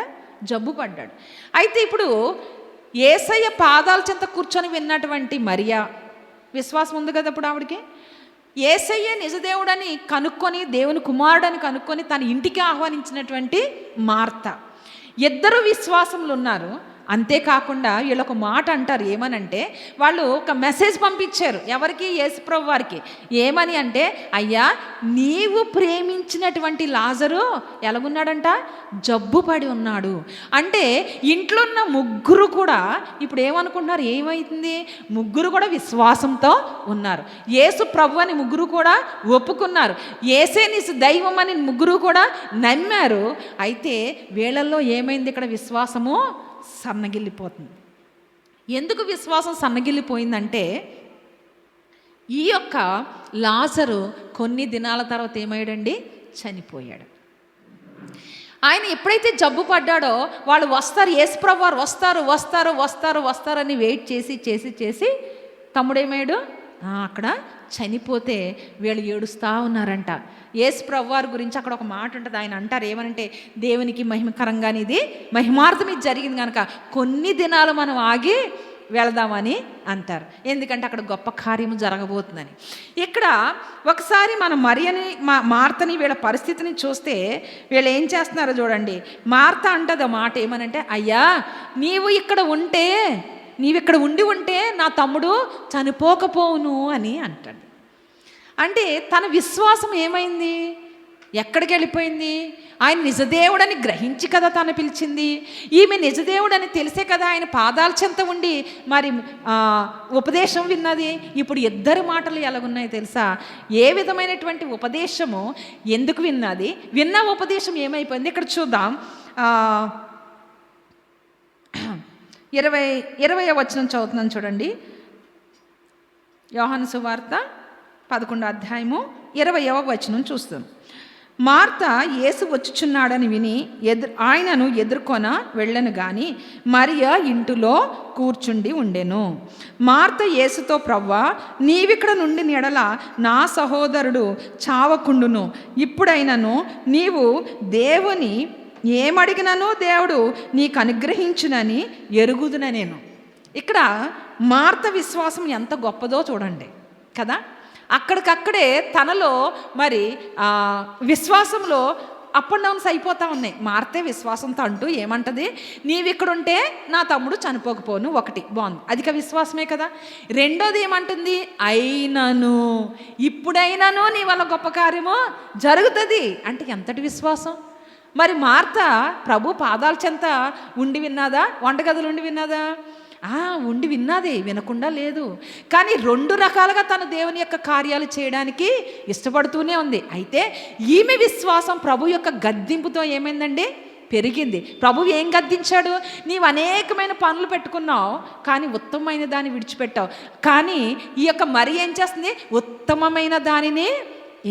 జబ్బు పడ్డాడు. అయితే ఇప్పుడు యేసయ్య పాదాల చెంత కూర్చొని విన్నటువంటి మరియా విశ్వాసం ఉంది కదా ఇప్పుడు ఆవిడికి. యేసయ్య నిజదేవుడని కనుక్కొని, దేవుని కుమారుడని కనుక్కొని తన ఇంటికి ఆహ్వానించినటువంటి మార్త, ఇద్దరు విశ్వాసములు ఉన్నారు. అంతేకాకుండా వీళ్ళు ఒక మాట అంటారు. ఏమనంటే, వాళ్ళు ఒక మెసేజ్ పంపించారు. ఎవరికి? యేసుప్రభు వారికి. ఏమని అంటే, అయ్యా, నీవు ప్రేమించినటువంటి లాజరు ఎలాగున్నాడంట? జబ్బు పడి ఉన్నాడు. అంటే ఇంట్లో ఉన్న ముగ్గురు కూడా ఇప్పుడు ఏమనుకుంటున్నారు? ఏమైంది? ముగ్గురు కూడా విశ్వాసంతో ఉన్నారు. యేసు ప్రభు అని ముగ్గురు కూడా ఒప్పుకున్నారు. యేసే నీ దైవం అని ముగ్గురు కూడా నమ్మారు. అయితే వీళ్ళల్లో ఏమైంది? ఇక్కడ విశ్వాసము సన్నగిల్లిపోతుంది. ఎందుకు విశ్వాసం సన్నగిల్లిపోయిందంటే, ఈ యొక్క లాజరు కొన్ని దినాల తర్వాత ఏమయ్యాడండి? చనిపోయాడు. ఆయన ఎప్పుడైతే జబ్బు పడ్డాడో వాళ్ళు వస్తారు, యేసుప్రభు వారు వస్తారని వెయిట్ చేసి తమ్ముడేమయ్యాడు? అక్కడ చనిపోతే వీళ్ళు ఏడుస్తూ ఉన్నారంట. యేసుప్రభు వారి గురించి అక్కడ ఒక మాట ఉంటుంది. ఆయన అంటారు ఏమనంటే, దేవునికి మహిమకరంగానే ఇది మహిమార్థం ఇది జరిగింది కనుక కొన్ని దినాలు మనం ఆగి వెళదామని అంటారు. ఎందుకంటే అక్కడ గొప్ప కార్యము జరగబోతుందని. ఇక్కడ ఒకసారి మన మరియని మార్తని వీళ్ళ పరిస్థితిని చూస్తే వీళ్ళు ఏం చేస్తున్నారో చూడండి. మార్త అంటది మాట ఏమనంటే, అయ్యా, నీవు ఇక్కడ ఉండి ఉంటే నా తమ్ముడు చనిపోకపోవును అని అంటాడు. అంటే తన విశ్వాసం ఏమైంది? ఎక్కడికి వెళ్ళిపోయింది? ఆయన నిజదేవుడని గ్రహించి కదా తను పిలిచింది. ఈమె నిజదేవుడని తెలిసే కదా ఆయన పాదాల చెంత ఉండి మరి ఉపదేశం విన్నది. ఇప్పుడు ఇద్దరి మాటలు ఎలాగున్నాయి తెలుసా? ఏ విధమైనటువంటి ఉపదేశము ఎందుకు విన్నది? విన్న ఉపదేశం ఏమైపోయింది? ఇక్కడ చూద్దాం. 20వ వచనం చదువుతున్నాను చూడండి. యోహాను సువార్త 11వ అధ్యాయము 20వ వచనం చూస్తాం. మార్త యేసు వచ్చుచున్నాడని విని ఆయనను ఎదుర్కొన వెళ్ళను గాని మరియ ఇంటిలో కూర్చుండి ఉండెను. మార్త యేసుతో, ప్రవ్వా, నీవిక్కడ నుండి ఎడల నా సహోదరుడు చావకుండును. ఇప్పుడైనను నీవు దేవుని ఏమడిగినను దేవుడు నీకు అనుగ్రహించునని ఎరుగుదున నేను. ఇక్కడ మార్త విశ్వాసం ఎంత గొప్పదో చూడండి కదా. అక్కడికక్కడే తనలో మరి విశ్వాసంలో అప్ అండ్ డౌన్స్ అయిపోతూ ఉన్నాయి. మార్తే విశ్వాసంతో అంటూ ఏమంటది, నీవు ఇక్కడ ఉంటే నా తమ్ముడు చనిపోకపోను. ఒకటి బాగుంది, అధిక విశ్వాసమే కదా. రెండోది ఏమంటుంది, అయినను ఇప్పుడైనాను నీ వల్ల గొప్ప కార్యము జరుగుతుంది అంటే ఎంతటి విశ్వాసం. మరి మార్త ప్రభు పాదాల చెంత ఉండి విన్నాదా, వంటగదిలో ఉండి విన్నాదా? ఉండి విన్నది, వినకుండా లేదు. కానీ రెండు రకాలుగా తను దేవుని యొక్క కార్యాలు చేయడానికి ఇష్టపడుతూనే ఉంది. అయితే ఈమె విశ్వాసం ప్రభు యొక్క గద్దింపుతో ఏమైందండి, పెరిగింది. ప్రభువు ఏం గద్దించాడు, నీవు అనేకమైన పనులు పెట్టుకున్నావు కానీ ఉత్తమమైన దాన్ని విడిచిపెట్టావు. కానీ ఈ యొక్క మరి ఏం చేస్తుంది, ఉత్తమమైన దానిని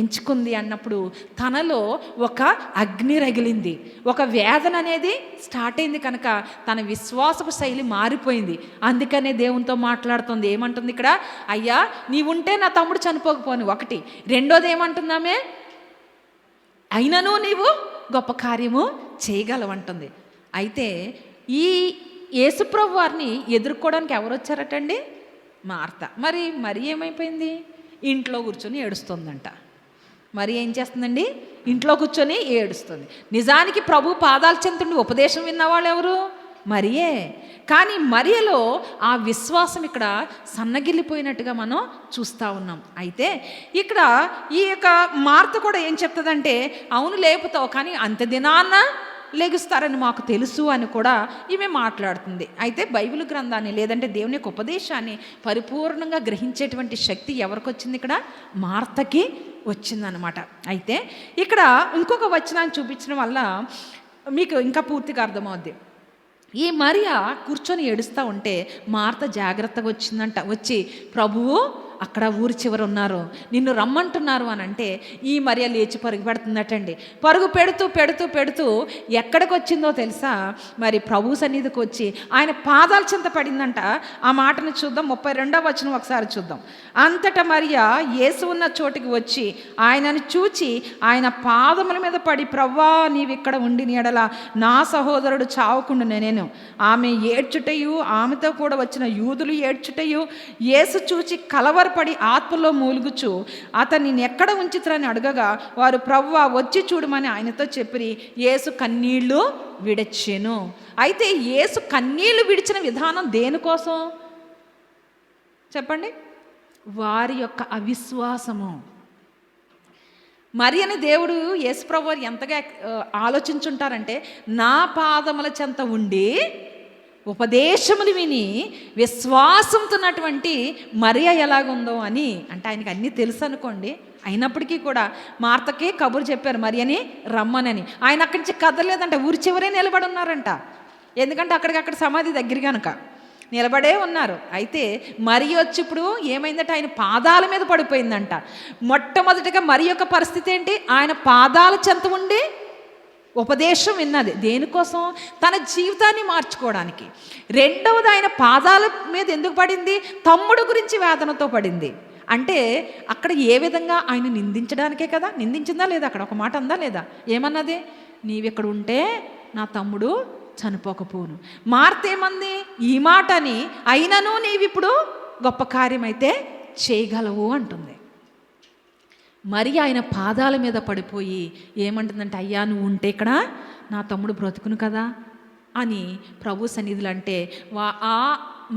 ఎంచుకుంది అన్నప్పుడు తనలో ఒక అగ్ని రగిలింది, ఒక వేదన అనేది స్టార్ట్ అయింది. కనుక తన విశ్వాసపు శైలి మారిపోయింది. అందుకనే దేవునితో మాట్లాడుతుంది. ఏమంటుంది ఇక్కడ, అయ్యా నీవుంటే నా తమ్ముడు చనిపోకపోను. ఒకటి. రెండోది ఏమంటుందామే, అయినను నీవు గొప్ప కార్యము చేయగలవంటుంది. అయితే ఈ యేసుప్రభు వారిని ఎదుర్కోవడానికి ఎవరు వచ్చారటండి, మార్త. మరి ఏమైపోయింది, ఇంట్లో కూర్చొని ఏడుస్తుందంట. మరి ఏం చేస్తుందండి, ఇంట్లో కూర్చొని ఏడుస్తుంది. నిజానికి ప్రభు పాదాల చెంతుండి ఉపదేశం విన్నవాళ్ళు ఎవరు, మరియే. కానీ మరియలో ఆ విశ్వాసం ఇక్కడ సన్నగిల్లిపోయినట్టుగా మనం చూస్తూ ఉన్నాం. అయితే ఇక్కడ ఈ యొక్క మార్త కూడా ఏం చెప్తుందంటే, అవును లేపుతావు కానీ అంత దినాన్న లెగుస్తారని మాకు తెలుసు అని కూడా ఈమె మాట్లాడుతుంది. అయితే బైబిల్ గ్రంథాన్ని లేదంటే దేవుని యొక్క ఉపదేశాన్ని పరిపూర్ణంగా గ్రహించేటువంటి శక్తి ఎవరికి వచ్చింది, ఇక్కడ మార్తకి వచ్చిందనమాట. అయితే ఇక్కడ ఇంకొక వచనాన్ని చూపించడం వల్ల మీకు ఇంకా పూర్తిగా అర్థమవుద్ది. ఈ మరియా కూర్చొని ఏడుస్తూ ఉంటే మార్త జాగ్రత్తగా వచ్చిందంట. వచ్చి ప్రభువు అక్కడ ఊరి చివర ఉన్నారు, నిన్ను రమ్మంటున్నారు అని అంటే ఈ మరియ లేచి పరుగు పెడుతుందటండి. పరుగు పెడుతూ పెడుతూ పెడుతూ ఎక్కడికి వచ్చిందో తెలుసా, మరి ప్రభు సన్నిధికి వచ్చి ఆయన పాదాల చెంత పడిందంట. ఆ మాటను చూద్దాం, 32వ వచనం ఒకసారి చూద్దాం. అంతటా మరియ యేసు ఉన్న చోటికి వచ్చి ఆయనను చూచి ఆయన పాదముల మీద పడి, ప్రవ్వా నీవు ఇక్కడ ఉండి నీడలా నా సహోదరుడు చావకుండా నేను. ఆమె ఏడ్చుటయు ఆమెతో కూడా వచ్చిన యూదులు ఏడ్చుటయు యేసు చూచి కలవరపడి ఆత్మలో మూలుగుచు అతన్ని ఎక్కడ ఉంచుతారని అడగగా వారు ప్రభువా వచ్చి చూడమని ఆయనతో చెప్పి యేసు కన్నీళ్లు విడిచెను. అయితే యేసు కన్నీళ్లు విడిచిన విధానం దేనికోసం చెప్పండి, వారి యొక్క అవిశ్వాసము. మరి అని దేవుడు యేసుప్రభు వారు ఎంతగా ఆలోచించుంటారంటే, నా పాదముల చెంత ఉండి ఉపదేశములు విని విశ్వాసంతున్నటువంటి మరియ ఎలాగుందో అని. అంటే ఆయనకి అన్నీ తెలుసు అనుకోండి, అయినప్పటికీ కూడా మార్తకే కబురు చెప్పారు మరి అని రమ్మనని. ఆయన అక్కడి నుంచి కదలేదంట, ఊరి చివరే నిలబడి ఉన్నారంట. ఎందుకంటే అక్కడికక్కడ సమాధి దగ్గర కనుక నిలబడే ఉన్నారు. అయితే మరి వచ్చి ఇప్పుడు ఏమైందంటే ఆయన పాదాల మీద పడిపోయిందంట. మొట్టమొదటిగా మరి యొక్క పరిస్థితి ఏంటి, ఆయన పాదాల చెంత ఉండి ఉపదేశం విన్నది దేనికోసం, తన జీవితాన్ని మార్చుకోవడానికి. రెండవది ఆయన పాదాల మీద ఎందుకు పడింది, తమ్ముడు గురించి వేదనతో పడింది. అంటే అక్కడ ఏ విధంగా ఆయన నిందించడానికే కదా, నిందించిందా లేదా, అక్కడ ఒక మాట అందా లేదా, ఏమన్నది, నీవిక్కడ ఉంటే నా తమ్ముడు చనిపోకపోను. మార్తేమంది ఈ మాట అని, అయినను నీవిప్పుడు గొప్ప కార్యం అయితే చేయగలవు అంటుంది. మరి ఆయన పాదాల మీద పడిపోయి ఏమంటుందంటే, అయ్యా నువ్వు ఉంటే ఇక్కడ నా తమ్ముడు బ్రతుకును కదా అని ప్రభు సన్నిధులు అంటే ఆ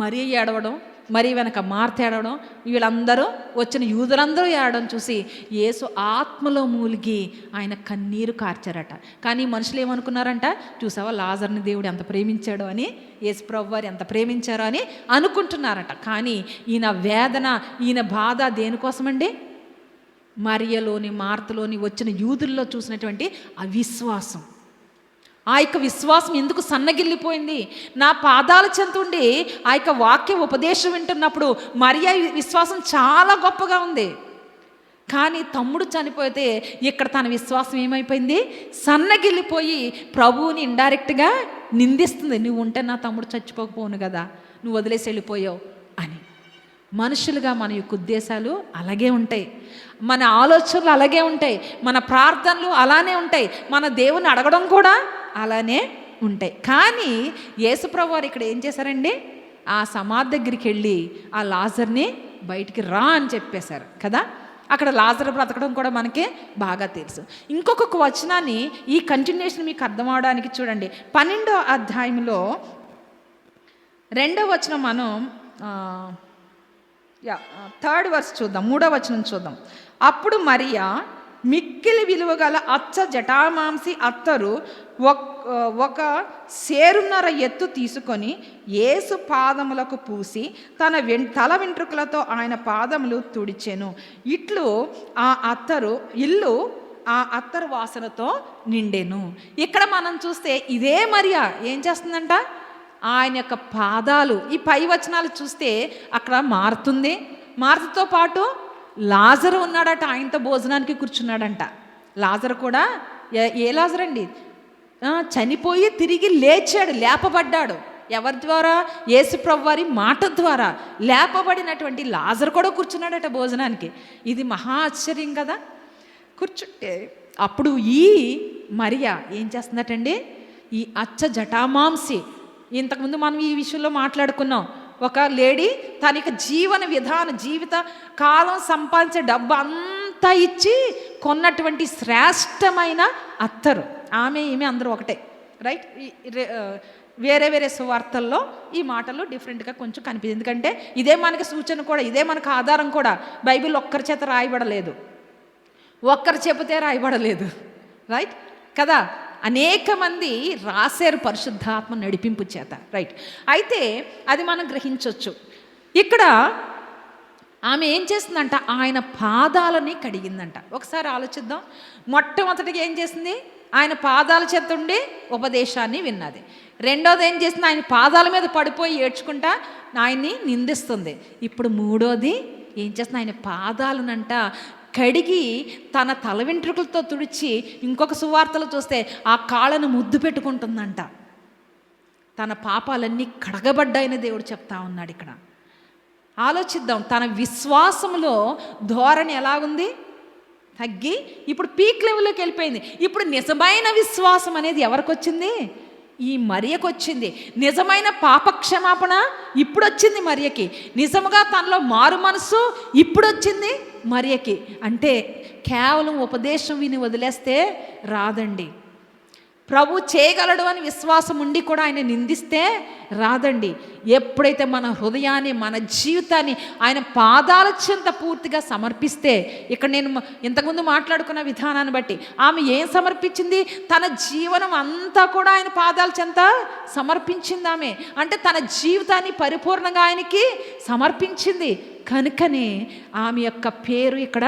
మరి ఏడవడం, మరి వెనక మార్త ఏడవడం, వీళ్ళందరూ వచ్చిన యూదులందరూ ఏడవడం చూసి యేసు ఆత్మలో మూలిగి ఆయన కన్నీరు కార్చారట. కానీ మనుషులు ఏమనుకున్నారంట, చూసావా లాజర్ని దేవుడు ఎంత ప్రేమించాడో అని, యేసు ప్రభు వారు ఎంత ప్రేమించారో అని అనుకుంటున్నారట. కానీ ఈయన వేదన, ఈయన బాధ దేనికోసమండి, మరియలోని మార్తలోని వచ్చిన యూదుల్లో చూసినటువంటి అవిశ్వాసం. ఆ యొక్క విశ్వాసం ఎందుకు సన్నగిల్లిపోయింది, నా పాదాల చెంత ఉండి ఆ యొక్క వాక్య ఉపదేశం వింటున్నప్పుడు మరియ విశ్వాసం చాలా గొప్పగా ఉంది. కానీ తమ్ముడు చనిపోతే ఇక్కడ తన విశ్వాసం ఏమైపోయింది, సన్నగిల్లిపోయి ప్రభువుని ఇండైరెక్ట్గా నిందిస్తుంది. నువ్వు ఉంటే నా తమ్ముడు చచ్చిపోకపోను కదా, నువ్వు వదిలేసి వెళ్ళిపోయావు అని. మనుషులుగా మన యొక్క ఉద్దేశాలు అలాగే ఉంటాయి, మన ఆలోచనలు అలాగే ఉంటాయి, మన ప్రార్థనలు అలానే ఉంటాయి, మన దేవుని అడగడం కూడా అలానే ఉంటాయి. కానీ యేసుప్రభు వారు ఇక్కడ ఏం చేశారండి, ఆ సమాధి దగ్గరికి వెళ్ళి ఆ లాజర్ని బయటికి రా అని చెప్పేశారు కదా. అక్కడ లాజరు బ్రతకడం కూడా మనకి బాగా తెలుసు. ఇంకొక వచనాన్ని ఈ కంటిన్యూషన్ మీకు అర్థం అవడానికి చూడండి. 12వ అధ్యాయంలో 2వ వచనం మనం 3rd వర్స్ చూద్దాం, 3వ వచనం చూద్దాం. అప్పుడు మరియా మిక్కిలి విలువ గల అచ్చ జటామాంసి అత్తరు ఒక సేరున్నర ఎత్తు తీసుకొని యేసు పాదములకు పూసి తన తల వెంట్రుకలతో ఆయన పాదములు తుడిచెను. ఇట్లు ఆ అత్తరు వాసనతో నిండెను. ఇక్కడ మనం చూస్తే ఇదే మరియా ఏం చేస్తుందంట, ఆయన యొక్క పాదాలు, ఈ పై వచనాలు చూస్తే అక్కడ మార్తతో పాటు లాజరు ఉన్నాడట, ఆయనతో భోజనానికి కూర్చున్నాడంట. లాజరు కూడా ఏ లాజరు అండి, చనిపోయి తిరిగి లేపబడ్డాడు. ఎవరి ద్వారా? యేసుప్రభు వారి మాట ద్వారా లేపబడినటువంటి లాజరు కూడా కూర్చున్నాడట భోజనానికి. ఇది మహా ఆశ్చర్యం కదా. కూర్చుంటే అప్పుడు ఈ మరియా ఏం చేస్తుందటండి, ఈ అచ్చ జటామాంసి, ఇంతకుముందు మనం ఈ విషయంలో మాట్లాడుకున్నాం. ఒక లేడీ తన యొక్క జీవిత కాలం సంపాదించే డబ్బు అంతా ఇచ్చి కొన్నటువంటి శ్రేష్టమైన అత్తరు ఈమె అందరూ ఒకటే, రైట్? వేరే వేరే సువార్తల్లో ఈ మాటలు డిఫరెంట్గా కొంచెం కనిపిస్తుంది. ఎందుకంటే ఇదే మనకి సూచన కూడా, ఇదే మనకు ఆధారం కూడా. బైబిల్ ఒక్కరి చేత రాయబడలేదు, ఒక్కరు చెబితే రాయబడలేదు, రైట్ కదా. అనేక మంది రాశారు పరిశుద్ధాత్మ నడిపింపు చేత, రైట్? అయితే అది మనం గ్రహించవచ్చు. ఇక్కడ ఆమె ఏం చేస్తుందంట, ఆయన పాదాలని కడిగిందంట. ఒకసారి ఆలోచిద్దాం. మొట్టమొదటిగా ఏం చేసింది, ఆయన పాదాల చేత ఉండి ఉపదేశాన్ని విన్నది. రెండోది ఏం చేసింది, ఆయన పాదాల మీద పడిపోయి ఏడ్చుకుంటా ఆయన్ని నిందిస్తుంది. ఇప్పుడు మూడోది ఏం చేస్తుంది, ఆయన పాదాలనంట కడిగి తన తల వెంట్రుకలతో తుడిచి, ఇంకొక సువార్తలు చూస్తే ఆ కాళ్ళను ముద్దు పెట్టుకుంటుందంట. తన పాపాలన్నీ కడగబడ్డాయని దేవుడు చెప్తా ఉన్నాడు ఇక్కడ. ఆలోచిద్దాం, తన విశ్వాసంలో ధోరణి ఎలాగుంది, తగ్గి ఇప్పుడు పీక్ లెవెల్లోకి వెళ్ళిపోయింది. ఇప్పుడు నిజమైన విశ్వాసం అనేది ఎవరికి వచ్చింది, ఈ మరియకు వచ్చింది. నిజమైన పాపక్షమాపణ ఇప్పుడు వచ్చింది మరియకి. నిజముగా తనలో మారు మనసు ఇప్పుడు వచ్చింది మరియకి. అంటే కేవలం ఉపదేశం విని వదిలేస్తే రాదండి. ప్రభు చేయగలడు అని విశ్వాసం ఉండి కూడా ఆయన నిందిస్తే రాదండి. ఎప్పుడైతే మన హృదయాన్ని, మన జీవితాన్ని ఆయన పాదాల చెంత పూర్తిగా సమర్పిస్తే, ఇక్కడ నేను ఇంతకుముందు మాట్లాడుకున్న విధానాన్ని బట్టి ఆమె ఏం సమర్పించింది, తన జీవనం అంతా కూడా ఆయన పాదాల చెంత సమర్పించింది ఆమె. అంటే తన జీవితాన్ని పరిపూర్ణంగా ఆయనకి సమర్పించింది. కనుకనే ఆమె యొక్క పేరు ఇక్కడ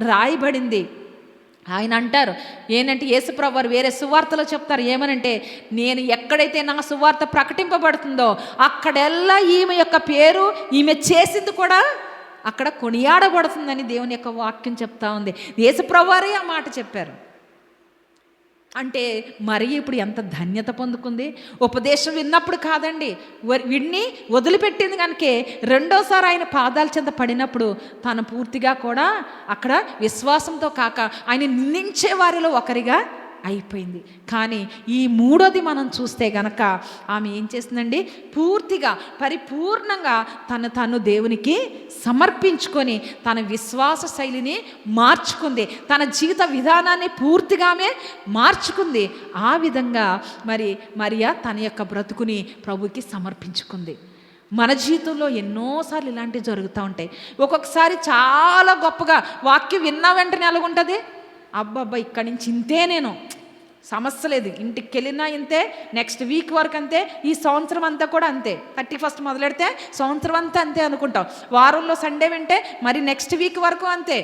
రాయబడింది. ఆయన అంటారు ఏంటంటే, యేసుప్రభు వారు వేరే సువార్తలో చెప్తారు ఏమనంటే, నేను ఎక్కడైతే నా సువార్త ప్రకటింపబడుతుందో అక్కడెల్లా ఈమె యొక్క పేరు, ఈమె చేసింది కూడా అక్కడ కొనియాడబడుతుందని దేవుని యొక్క వాక్యం చెప్తా ఉంది. యేసుప్రభు వారే ఆ మాట చెప్పారు. అంటే మరి ఇప్పుడు ఎంత ధన్యత పొందుకుంది. ఉపదేశం విన్నప్పుడు కాదండి, విన్ని వదిలిపెట్టింది కనుకే రెండోసారి ఆయన పాదాల చెంత పడినప్పుడు తను పూర్తిగా కూడా అక్కడ విశ్వాసంతో కాక ఆయన నిందించే వారిలో ఒకరిగా అయిపోయింది. కానీ ఈ మూడోది మనం చూస్తే గనక ఆమె ఏం చేసిందండి, పూర్తిగా పరిపూర్ణంగా తను దేవునికి సమర్పించుకొని తన విశ్వాస శైలిని మార్చుకుంది. తన జీవిత విధానాన్ని పూర్తిగా ఆమె మార్చుకుంది. ఆ విధంగా మరియా తన యొక్క బ్రతుకుని ప్రభుకి సమర్పించుకుంది. మన జీవితంలో ఎన్నోసార్లు ఇలాంటివి జరుగుతూ ఉంటాయి. ఒక్కొక్కసారి చాలా గొప్పగా వాక్యం విన్నా వెంటనే ఎలాగుంటుంది, అబ్బబ్బా ఇక్కడి నుంచి ఇంతే, నేను సమస్య లేదు, ఇంటికి వెళ్ళినా ఇంతే, నెక్స్ట్ వీక్ వరకు అంతే, ఈ సంవత్సరం అంతా కూడా అంతే, 31st మొదలెడితే సంవత్సరం అంతా అంతే అనుకుంటాం. వారంలో సండే వింటే మరి నెక్స్ట్ వీక్ వరకు అంతే,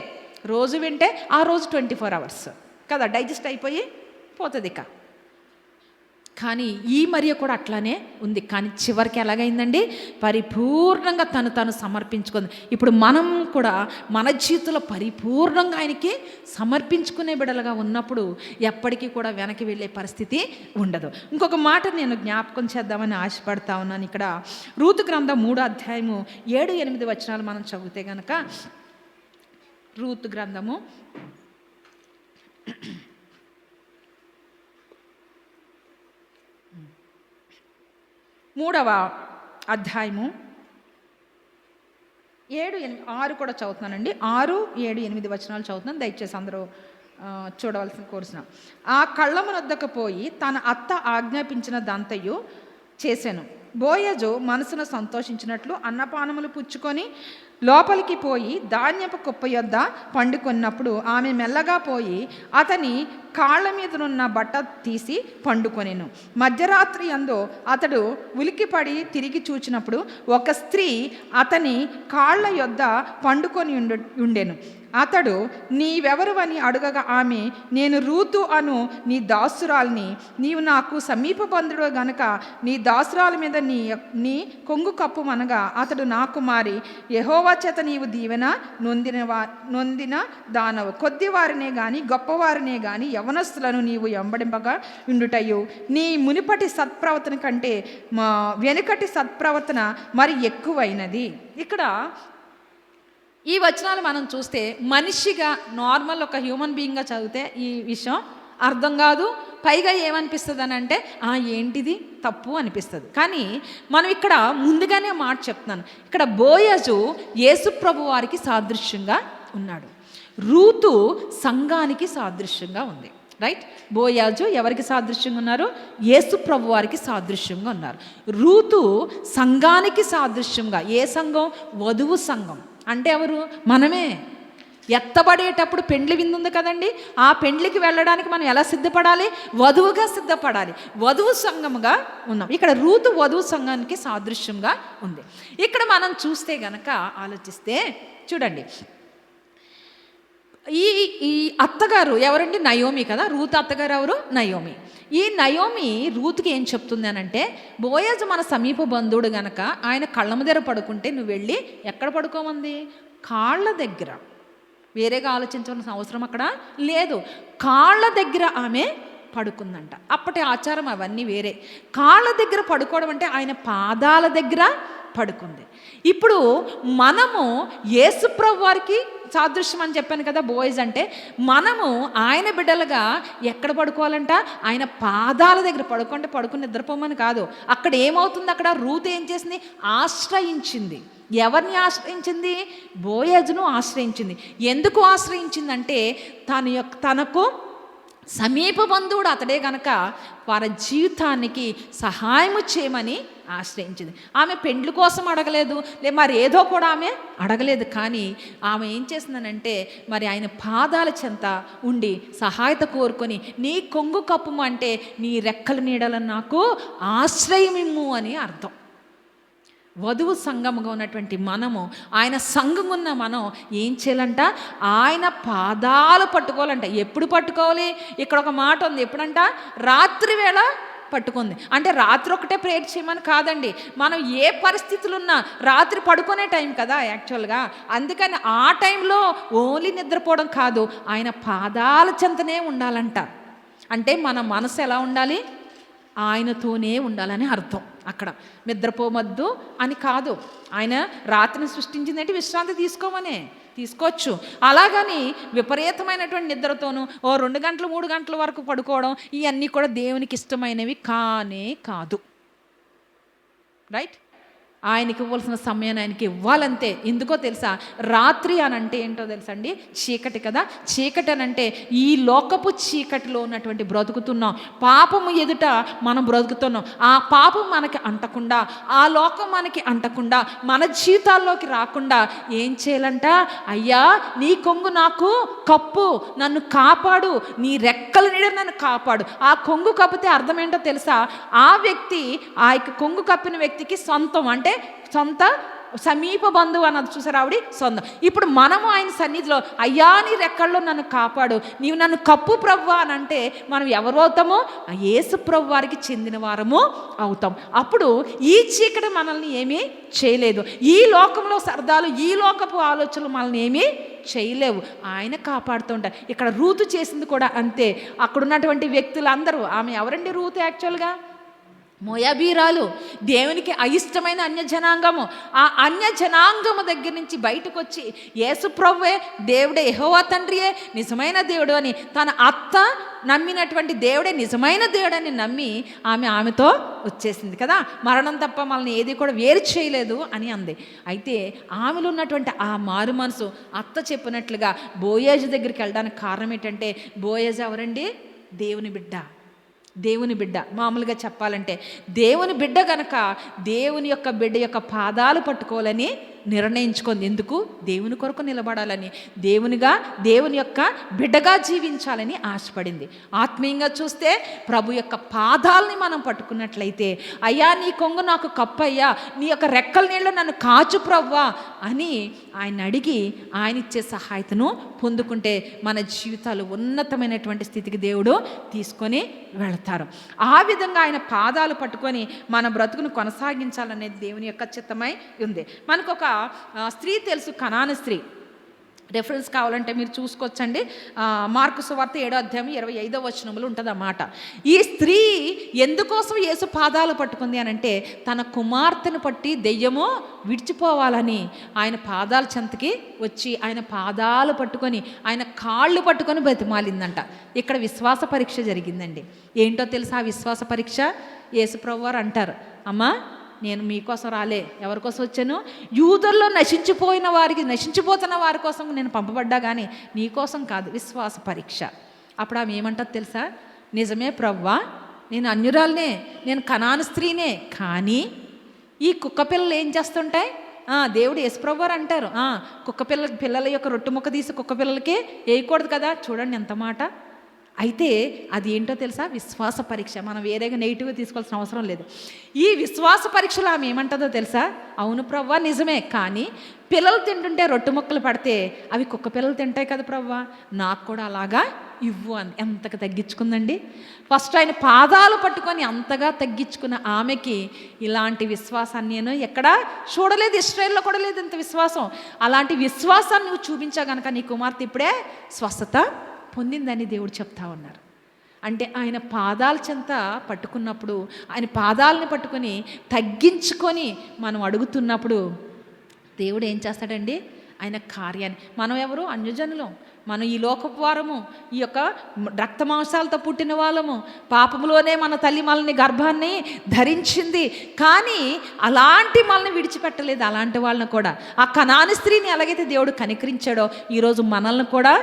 రోజు వింటే ఆ రోజు 24 hours కదా, డైజెస్ట్ అయిపోయి పోతుంది ఇక. కానీ ఈ మరియ కూడా అట్లానే ఉంది. కానీ చివరికి ఎలాగైందండి, పరిపూర్ణంగా తను సమర్పించుకుంది. ఇప్పుడు మనం కూడా మన జీవితంలో పరిపూర్ణంగా ఆయనకి సమర్పించుకునే బిడ్డలుగా ఉన్నప్పుడు ఎప్పటికీ కూడా వెనక్కి వెళ్ళే పరిస్థితి ఉండదు. ఇంకొక మాట నేను జ్ఞాపకం చేద్దామని ఆశపడతా ఉన్నాను. ఇక్కడ రూతు గ్రంథం 3వ అధ్యాయము 7-8 వచనాలు మనం చదివితే కనుక, రూతు గ్రంథము 3వ అధ్యాయము 6 కూడా చదువుతున్నానండి. 6, 7, 8 వచనాలు చదువుతున్నాను. దయచేసి అందరూ చూడవలసిన కోరుసిన. ఆ కళ్ళమునొద్దకు పోయి తన అత్త ఆజ్ఞాపించిన దంతయు చేశాను. బోయజు మనసును సంతోషించినట్లు అన్నపానములు పుచ్చుకొని లోపలికి పోయి ధాన్యపు కుప్ప యొద్ద పండుకొన్నప్పుడు ఆమె మెల్లగా పోయి అతని కాళ్ళ మీదనున్న బట్ట తీసి పండుకొనెను. మధ్యరాత్రి యందు అతడు ఉలికిపడి తిరిగి చూచినప్పుడు ఒక స్త్రీ అతని కాళ్ళ యొద్ద పండుకొని ఉండెను. అతడు నీవెవరు అని అడుగగా ఆమె, నేను రూతు అను నీ దాసురాల్ని, నీవు నాకు సమీప బంధుడు గనుక నీ దాసురాల మీద నీ కొంగు కప్పుమనగా అతడు నా కుమారి, యెహోవా చేత నీవు దీవెన నొందిన దానవు, కొద్దివారినే గాని గొప్పవారినే గాని యవనస్తులను నీవు ఎంబడింపగా ఉండుటయు నీ మునిపటి సత్ప్రవర్తన కంటే వెనుకటి సత్ప్రవర్తన మరి ఎక్కువైనది. ఇక్కడ ఈ వచనాలు మనం చూస్తే మనిషిగా నార్మల్ ఒక హ్యూమన్ బీయింగ్గా చదివితే ఈ విషయం అర్థం కాదు. పైగా ఏమనిపిస్తుంది అని అంటే ఏంటిది తప్పు అనిపిస్తుంది. కానీ మనం ఇక్కడ ముందుగానే మాట చెప్తున్నాను. ఇక్కడ బోయజు యేసుప్రభు వారికి సాదృశ్యంగా ఉన్నాడు, రూతు సంఘానికి సాదృశ్యంగా ఉంది. రైట్? బోయాజు ఎవరికి సాదృశ్యంగా ఉన్నారు? యేసుప్రభు వారికి సాదృశ్యంగా ఉన్నారు. రూతు సంఘానికి సాదృశ్యంగా. ఏ సంఘం? వధువు సంఘం. అంటే ఎవరు? మనమే. ఎత్తబడేటప్పుడు పెండ్లి విందు ఉంది కదండి, ఆ పెండ్లికి వెళ్ళడానికి మనం ఎలా సిద్ధపడాలి? వధువుగా సిద్ధపడాలి. వధువు సంఘముగా ఉన్నాం. ఇక్కడ రూతు వధువు సంఘానికి సాదృశ్యంగా ఉంది. ఇక్కడ మనం చూస్తే గనక ఆలోచిస్తే చూడండి, ఈ అత్తగారు ఎవరండి? నయోమి కదా. రూతు అత్తగారు ఎవరు? నయోమి. ఈ నయోమి రూతుకి ఏం చెప్తుంది అని అంటే, బోయజు మన సమీప బంధువుడు గనక ఆయన కళ్ళ దగ్గర పడుకుంటే నువ్వు వెళ్ళి ఎక్కడ పడుకోమంది? కాళ్ళ దగ్గర. వేరేగా ఆలోచించవలసిన అవసరం అక్కడ లేదు. కాళ్ళ దగ్గర ఆమె పడుకుందంట. అప్పటి ఆచారం అవన్నీ వేరే. కాళ్ళ దగ్గర పడుకోవడం అంటే ఆయన పాదాల దగ్గర పడుకుంది. ఇప్పుడు మనము యేసుప్రభు వారికి సాదృశ్యం అని చెప్పాను కదా బోయజ్ అంటే, మనము ఆయన బిడ్డలుగా ఎక్కడ పడుకోవాలంట? ఆయన పాదాల దగ్గర. పడుకుని నిద్రపోమని కాదు. అక్కడ ఏమవుతుంది? అక్కడ రూతు ఏం చేసింది? ఆశ్రయించింది. ఎవరిని ఆశ్రయించింది? బోయజును ఆశ్రయించింది. ఎందుకు ఆశ్రయించిందంటే తనకు సమీప బంధువుడు అతడే గనక వారి జీవితానికి సహాయము చేయమని ఆశ్రయించింది. ఆమె పెండ్లి కోసం అడగలేదు, మరి ఏదో కూడా ఆమె అడగలేదు. కానీ ఆమె ఏం చేసిందనంటే మరి ఆయన పాదాల చెంత ఉండి సహాయత కోరుకొని, నీ కొంగు కప్పుము అంటే నీ రెక్కల నీడలను నాకు ఆశ్రయమిమ్ము అని అర్థం. వధువు సంఘముగా ఉన్నటువంటి మనము, ఆయన సంఘం ఉన్న మనం ఏం చేయాలంట? ఆయన పాదాలు పట్టుకోవాలంట. ఎప్పుడు పట్టుకోవాలి? ఇక్కడ ఒక మాట ఉంది. ఎప్పుడంట? రాత్రి వేళ పట్టుకుంది. అంటే రాత్రి ఒకటే ప్రేయర్ చేయమని కాదండి. మనం ఏ పరిస్థితులు ఉన్నా రాత్రి పడుకునే టైం కదా యాక్చువల్గా. అందుకని ఆ టైంలో ఓన్లీ నిద్రపోవడం కాదు, ఆయన పాదాల చెంతనే ఉండాలంట. అంటే మన మనసు ఎలా ఉండాలి? ఆయనతోనే ఉండాలని అర్థం. అక్కడ నిద్రపోవద్దు అని కాదు. ఆయన రాత్రిని సృష్టించిందంటే విశ్రాంతి తీసుకోవచ్చు. అలాగని విపరీతమైనటువంటి నిద్రతోనూ 2 గంటలు 3 గంటల వరకు పడుకోవడం ఇవన్నీ కూడా దేవునికి ఇష్టమైనవి కానే కాదు. రైట్? ఆయనకి ఇవ్వాల్సిన సమయాన్ని ఆయనకి ఇవ్వాలంతే. ఎందుకో తెలుసా? రాత్రి అని అంటే ఏంటో తెలుసా అండి? చీకటి కదా. చీకటి అని అంటే ఈ లోకపు చీకటిలో ఉన్నటువంటి బ్రతుకుతున్నాం. పాపము ఎదుట మనం బ్రతుకుతున్నాం. ఆ పాపం మనకి అంటకుండా, ఆ లోకం మనకి అంటకుండా, మన జీవితాల్లోకి రాకుండా ఏం చేయాలంట? అయ్యా నీ కొంగు నాకు కప్పు, నన్ను కాపాడు, నీ రెక్కల నీడ నన్ను కాపాడు. ఆ కొంగు కప్పితే అర్థం ఏంటో తెలుసా? ఆ వ్యక్తి, ఆ కొంగు కప్పిన వ్యక్తికి సొంతం, అంటే సొంత సమీప బంధువు అన్నది. చూసారు ఆవిడ సొంతం. ఇప్పుడు మనము ఆయన సన్నిధిలో, అయ్యా నీ రెక్కల్లో నన్ను కాపాడు, నీవు నన్ను కప్పు ప్రభువా అని అంటే మనం ఎవరు అవుతామో? యేసు ప్రభు వారికి చెందిన వారము అవుతాం. అప్పుడు ఈ చీకటి మనల్ని ఏమీ చేయలేదు. ఈ లోకంలో సరదాలు, ఈ లోకపు ఆలోచనలు మనల్ని ఏమీ చేయలేవు. ఆయన కాపాడుతూ ఉంటారు. ఇక్కడ రూతు చేసింది కూడా అంతే. అక్కడ ఉన్నటువంటి వ్యక్తులు అందరూ, ఆమె ఎవరండి రూతు? యాక్చువల్గా మోయాబీరాలు, దేవునికి అయిష్టమైన అన్యజనాంగము. ఆ అన్యజనాంగము దగ్గర నుంచి బయటకు వచ్చి యేసు ప్రభువే దేవుడే, యెహోవా తండ్రియే నిజమైన దేవుడు అని తన అత్త నమ్మినటువంటి దేవుడే నిజమైన దేవుడని నమ్మి ఆమెతో వచ్చేసింది కదా. మరణం తప్ప మనల్ని ఏది కూడా వేరు చేయలేదు అని అంది. అయితే ఆమెలో ఉన్నటువంటి ఆ మారు మనసు అత్త చెప్పినట్లుగా బోయేజు దగ్గరికి వెళ్ళడానికి కారణం ఏంటంటే, బోయేజు ఎవరండి? దేవుని బిడ్డ. దేవుని బిడ్డ మామూలుగా చెప్పాలంటే దేవుని బిడ్డ కనుక దేవుని యొక్క బిడ్డ యొక్క పాదాలు పట్టుకోవాలని నిర్ణయించుకుంది. ఎందుకు? దేవుని కొరకు నిలబడాలని, దేవుని యొక్క బిడ్డగా జీవించాలని ఆశపడింది. ఆత్మీయంగా చూస్తే ప్రభు యొక్క పాదాలని మనం పట్టుకున్నట్లయితే, అయ్యా నీ కొంగు నాకు కప్పయ్యా, నీ యొక్క రెక్కల నీళ్ళు నన్ను కాచు ప్రవ్వా అని ఆయన అడిగి ఆయన ఇచ్చే సహాయతను పొందుకుంటే మన జీవితాలు ఉన్నతమైనటువంటి స్థితికి దేవుడు తీసుకొని వెళతారు. ఆ విధంగా ఆయన పాదాలు పట్టుకొని మన బ్రతుకును కొనసాగించాలనేది దేవుని యొక్క చిత్తమై ఉంది. మనకు ఒక స్త్రీ తెలుసు, కనాను స్త్రీ. రెఫరెన్స్ కావాలంటే మీరు చూసుకోవచ్చండి. మార్కు సువార్త 7:25 ఉంటుంది అన్నమాట. ఈ స్త్రీ ఎందుకోసం యేసు పాదాలు పట్టుకుంది అని అంటే, తన కుమార్తెను పట్టి దెయ్యము విడిచిపోవాలని ఆయన పాదాల చెంతకి వచ్చి ఆయన పాదాలు పట్టుకొని ఆయన కాళ్ళు పట్టుకొని బతిమాలిందంట. ఇక్కడ విశ్వాస పరీక్ష జరిగిందండి. ఏంటో తెలుసా ఆ విశ్వాస పరీక్ష? యేసు ప్రభువారు అంటారు, అమ్మా నేను మీకోసం రాలే, ఎవరి కోసం వచ్చాను? యూదుల్లో నశించిపోతున్న వారి కోసం నేను పంపబడ్డా కానీ నీ కోసం కాదు. విశ్వాస పరీక్ష. అప్పుడు ఆమె ఏమంటుంది తెలుసా? నిజమే ప్రవ్వా, నేను అన్యురాలనే, నేను కనాను స్త్రీనే, కానీ ఈ కుక్క పిల్లలు ఏం చేస్తుంటాయి? దేవుడు యేసుప్రభు వారు అంటారు, పిల్లల యొక్క రొట్టె ముక్క తీసి కుక్క పిల్లలకి వేయకూడదు కదా. చూడండి ఎంత మాట. అయితే అది ఏంటో తెలుసా? విశ్వాస పరీక్ష. మనం వేరేగా నెగిటివ్గా తీసుకోవాల్సిన అవసరం లేదు. ఈ విశ్వాస పరీక్షలో ఆమె ఏమంటుందో తెలుసా? అవును ప్రవ్వా నిజమే, కానీ పిల్లలు తింటుంటే రొట్టె ముక్కలు పడితే అవి కుక్క పిల్లలు తింటాయి కదా ప్రవ్వా, నాకు కూడా అలాగా ఇవ్వు అని ఎంతగా తగ్గించుకుందండి. ఫస్ట్ ఆయన పాదాలు పట్టుకొని అంతగా తగ్గించుకున్న ఆమెకి ఇలాంటి విశ్వాసాన్ని నేను ఎక్కడా చూడలేదు, ఇశ్రాయేల్లో కూడా లేదు ఇంత విశ్వాసం. అలాంటి విశ్వాసాన్ని నువ్వు చూపించా కనుక నీ కుమార్తె ఇప్పుడే స్వస్థత పొందిందని దేవుడు చెప్తా ఉన్నారు. అంటే ఆయన పాదాల చెంత పట్టుకున్నప్పుడు, ఆయన పాదాలని పట్టుకొని తగ్గించుకొని మనం అడుగుతున్నప్పుడు దేవుడు ఏం చేస్తాడండి? ఆయన కార్యాన్ని. మనం ఎవరు? అన్యజనులం. మనం ఈ లోకపు వారము, ఈ యొక్క రక్త మాంసాలతో పుట్టిన వాళ్ళము, పాపములోనే మన తల్లి మనల్ని గర్భాన్ని ధరించింది, కానీ అలాంటి మనల్ని విడిచిపెట్టలేదు. అలాంటి వాళ్ళని కూడా, ఆ కనాను స్త్రీని ఎలాగైతే దేవుడు కనికరించాడో ఈరోజు మనల్ని కూడా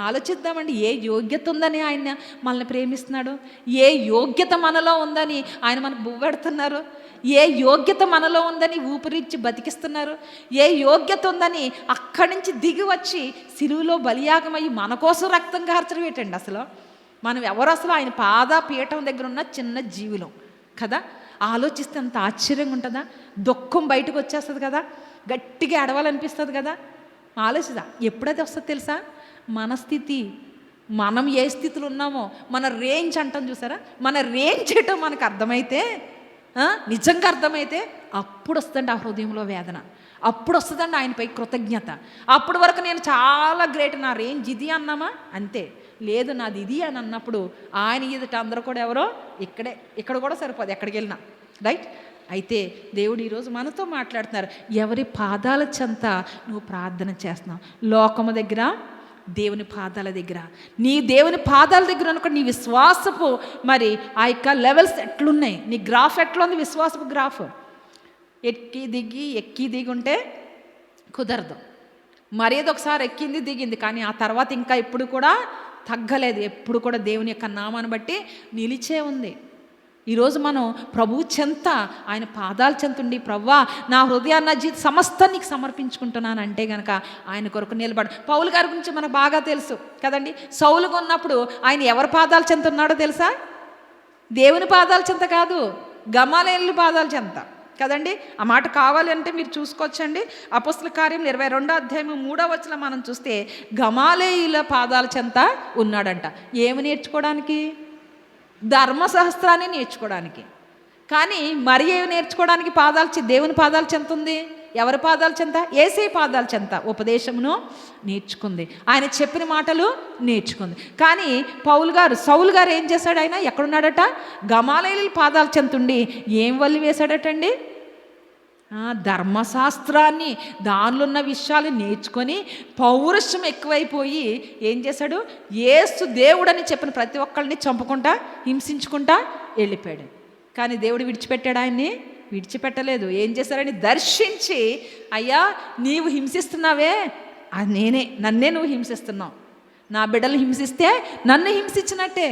ఆలోచిద్దామండి. ఏ యోగ్యత ఉందని ఆయన మనల్ని ప్రేమిస్తున్నాడు? ఏ యోగ్యత మనలో ఉందని ఆయన మనకు బువ్వెడుతున్నారు? ఏ యోగ్యత మనలో ఉందని ఊపిరిచ్చి బతికిస్తున్నారు? ఏ యోగ్యత ఉందని అక్కడి నుంచి దిగి వచ్చి సిలువలో బలియాగమయ్యి మన కోసం రక్తం కార్చడం ఏంటండి? అసలు మనం ఎవరు? అసలు ఆయన పాదపీఠం దగ్గర ఉన్న చిన్న జీవులం కదా. ఆలోచిస్తే అంత ఆశ్చర్యంగా ఉంటుందా? దుఃఖం బయటకు వచ్చేస్తుంది కదా, గట్టిగా ఎడవాలనిపిస్తుంది కదా. ఆలోచిదా ఎప్పుడైతే వస్తుంది తెలుసా? మన స్థితి, మనం ఏ స్థితిలో ఉన్నామో, మన రేంజ్ అంటాం చూసారా, మన రేంజ్ ఏంటో మనకు అర్థమైతే, నిజంగా అర్థమైతే అప్పుడు వస్తుందండి ఆ హృదయంలో వేదన, అప్పుడు వస్తుందండి ఆయనపై కృతజ్ఞత. అప్పటి వరకు నేను చాలా గ్రేట్, నా రేంజ్ ఇది అన్నామా అంతే, లేదు నాది ఇది అని అన్నప్పుడు ఆయన ఎదుట అందరూ కూడా ఎవరో ఇక్కడ కూడా సరిపోదు ఎక్కడికి వెళ్ళినా, రైట్. అయితే దేవుడు ఈరోజు మనతో మాట్లాడుతున్నారు. ఎవరి పాదాల చెంత నువ్వు ప్రార్థన చేస్తున్నావు? లోకము దగ్గర, దేవుని పాదాల దగ్గర. నీ దేవుని పాదాల దగ్గర అనుకో నీ విశ్వాసపు మరి ఆ యొక్క లెవెల్స్ ఎట్లున్నాయి, నీ గ్రాఫ్ ఎట్లుంది? విశ్వాసపు గ్రాఫ్ ఎక్కి దిగి ఉంటే కుదరదు. మరేదో ఒకసారి ఎక్కింది దిగింది, కానీ ఆ తర్వాత ఇంకా ఎప్పుడు కూడా తగ్గలేదు, ఎప్పుడు కూడా దేవుని యొక్క నామాన్ని బట్టి నిలిచే ఉంది. ఈరోజు మనం ప్రభువు చెంత, ఆయన పాదాల చెంత ఉండి, ప్రవ్వా నా హృదయాన్ని నా జీవిత సమస్తం నీకు సమర్పించుకుంటున్నాను అంటే కనుక ఆయన కొరకు నిలబడు. పౌలు గారి గురించి మనకు బాగా తెలుసు కదండి. సౌలుగా ఉన్నప్పుడు ఆయన ఎవరి పాదాల చెంత ఉన్నాడో తెలుసా? దేవుని పాదాల చెంత కాదు, గమాలీయేలు పాదాల చెంత కదండి. ఆ మాట కావాలి అంటే మీరు చూసుకోవచ్చండి. అపోస్తల కార్యం 22:3 మనం చూస్తే గమాలీయేలు పాదాల చెంత ఉన్నాడంట. ఏమి నేర్చుకోవడానికి? ధర్మశాస్త్రాన్ని నేర్చుకోవడానికి. కానీ మరి ఏమి నేర్చుకోవడానికి? దేవుని పాదాల చెంత ఉంది. ఎవరి పాదాల చెంత? యేసయ్య పాదాల చెంత ఉపదేశమును నేర్చుకుంది, ఆయన చెప్పిన మాటలు నేర్చుకుంది. కానీ సౌలు గారు ఏం చేశాడు? ఆయన ఎక్కడున్నాడట? గమాలీయేలు పాదాల చెంత ఉండి ఏం వల్లి వేశాడటండి? ధర్మశాస్త్రాన్ని దానిలో ఉన్న విషయాలు నేర్చుకొని పౌరుషం ఎక్కువైపోయి ఏం చేశాడు, యేసు దేవుడని చెప్పిన ప్రతి ఒక్కరిని చంపుకుంటా హింసించుకుంటా వెళ్ళిపోయాడు. కానీ దేవుడు విడిచిపెట్టాడు, ఆయన్ని విడిచిపెట్టలేదు. ఏం చేశారని దర్శించి, అయ్యా నీవు హింసిస్తున్నావే అది నన్నే నువ్వు హింసిస్తున్నావు, నా బిడ్డలు హింసిస్తే నన్ను హింసించినట్టే.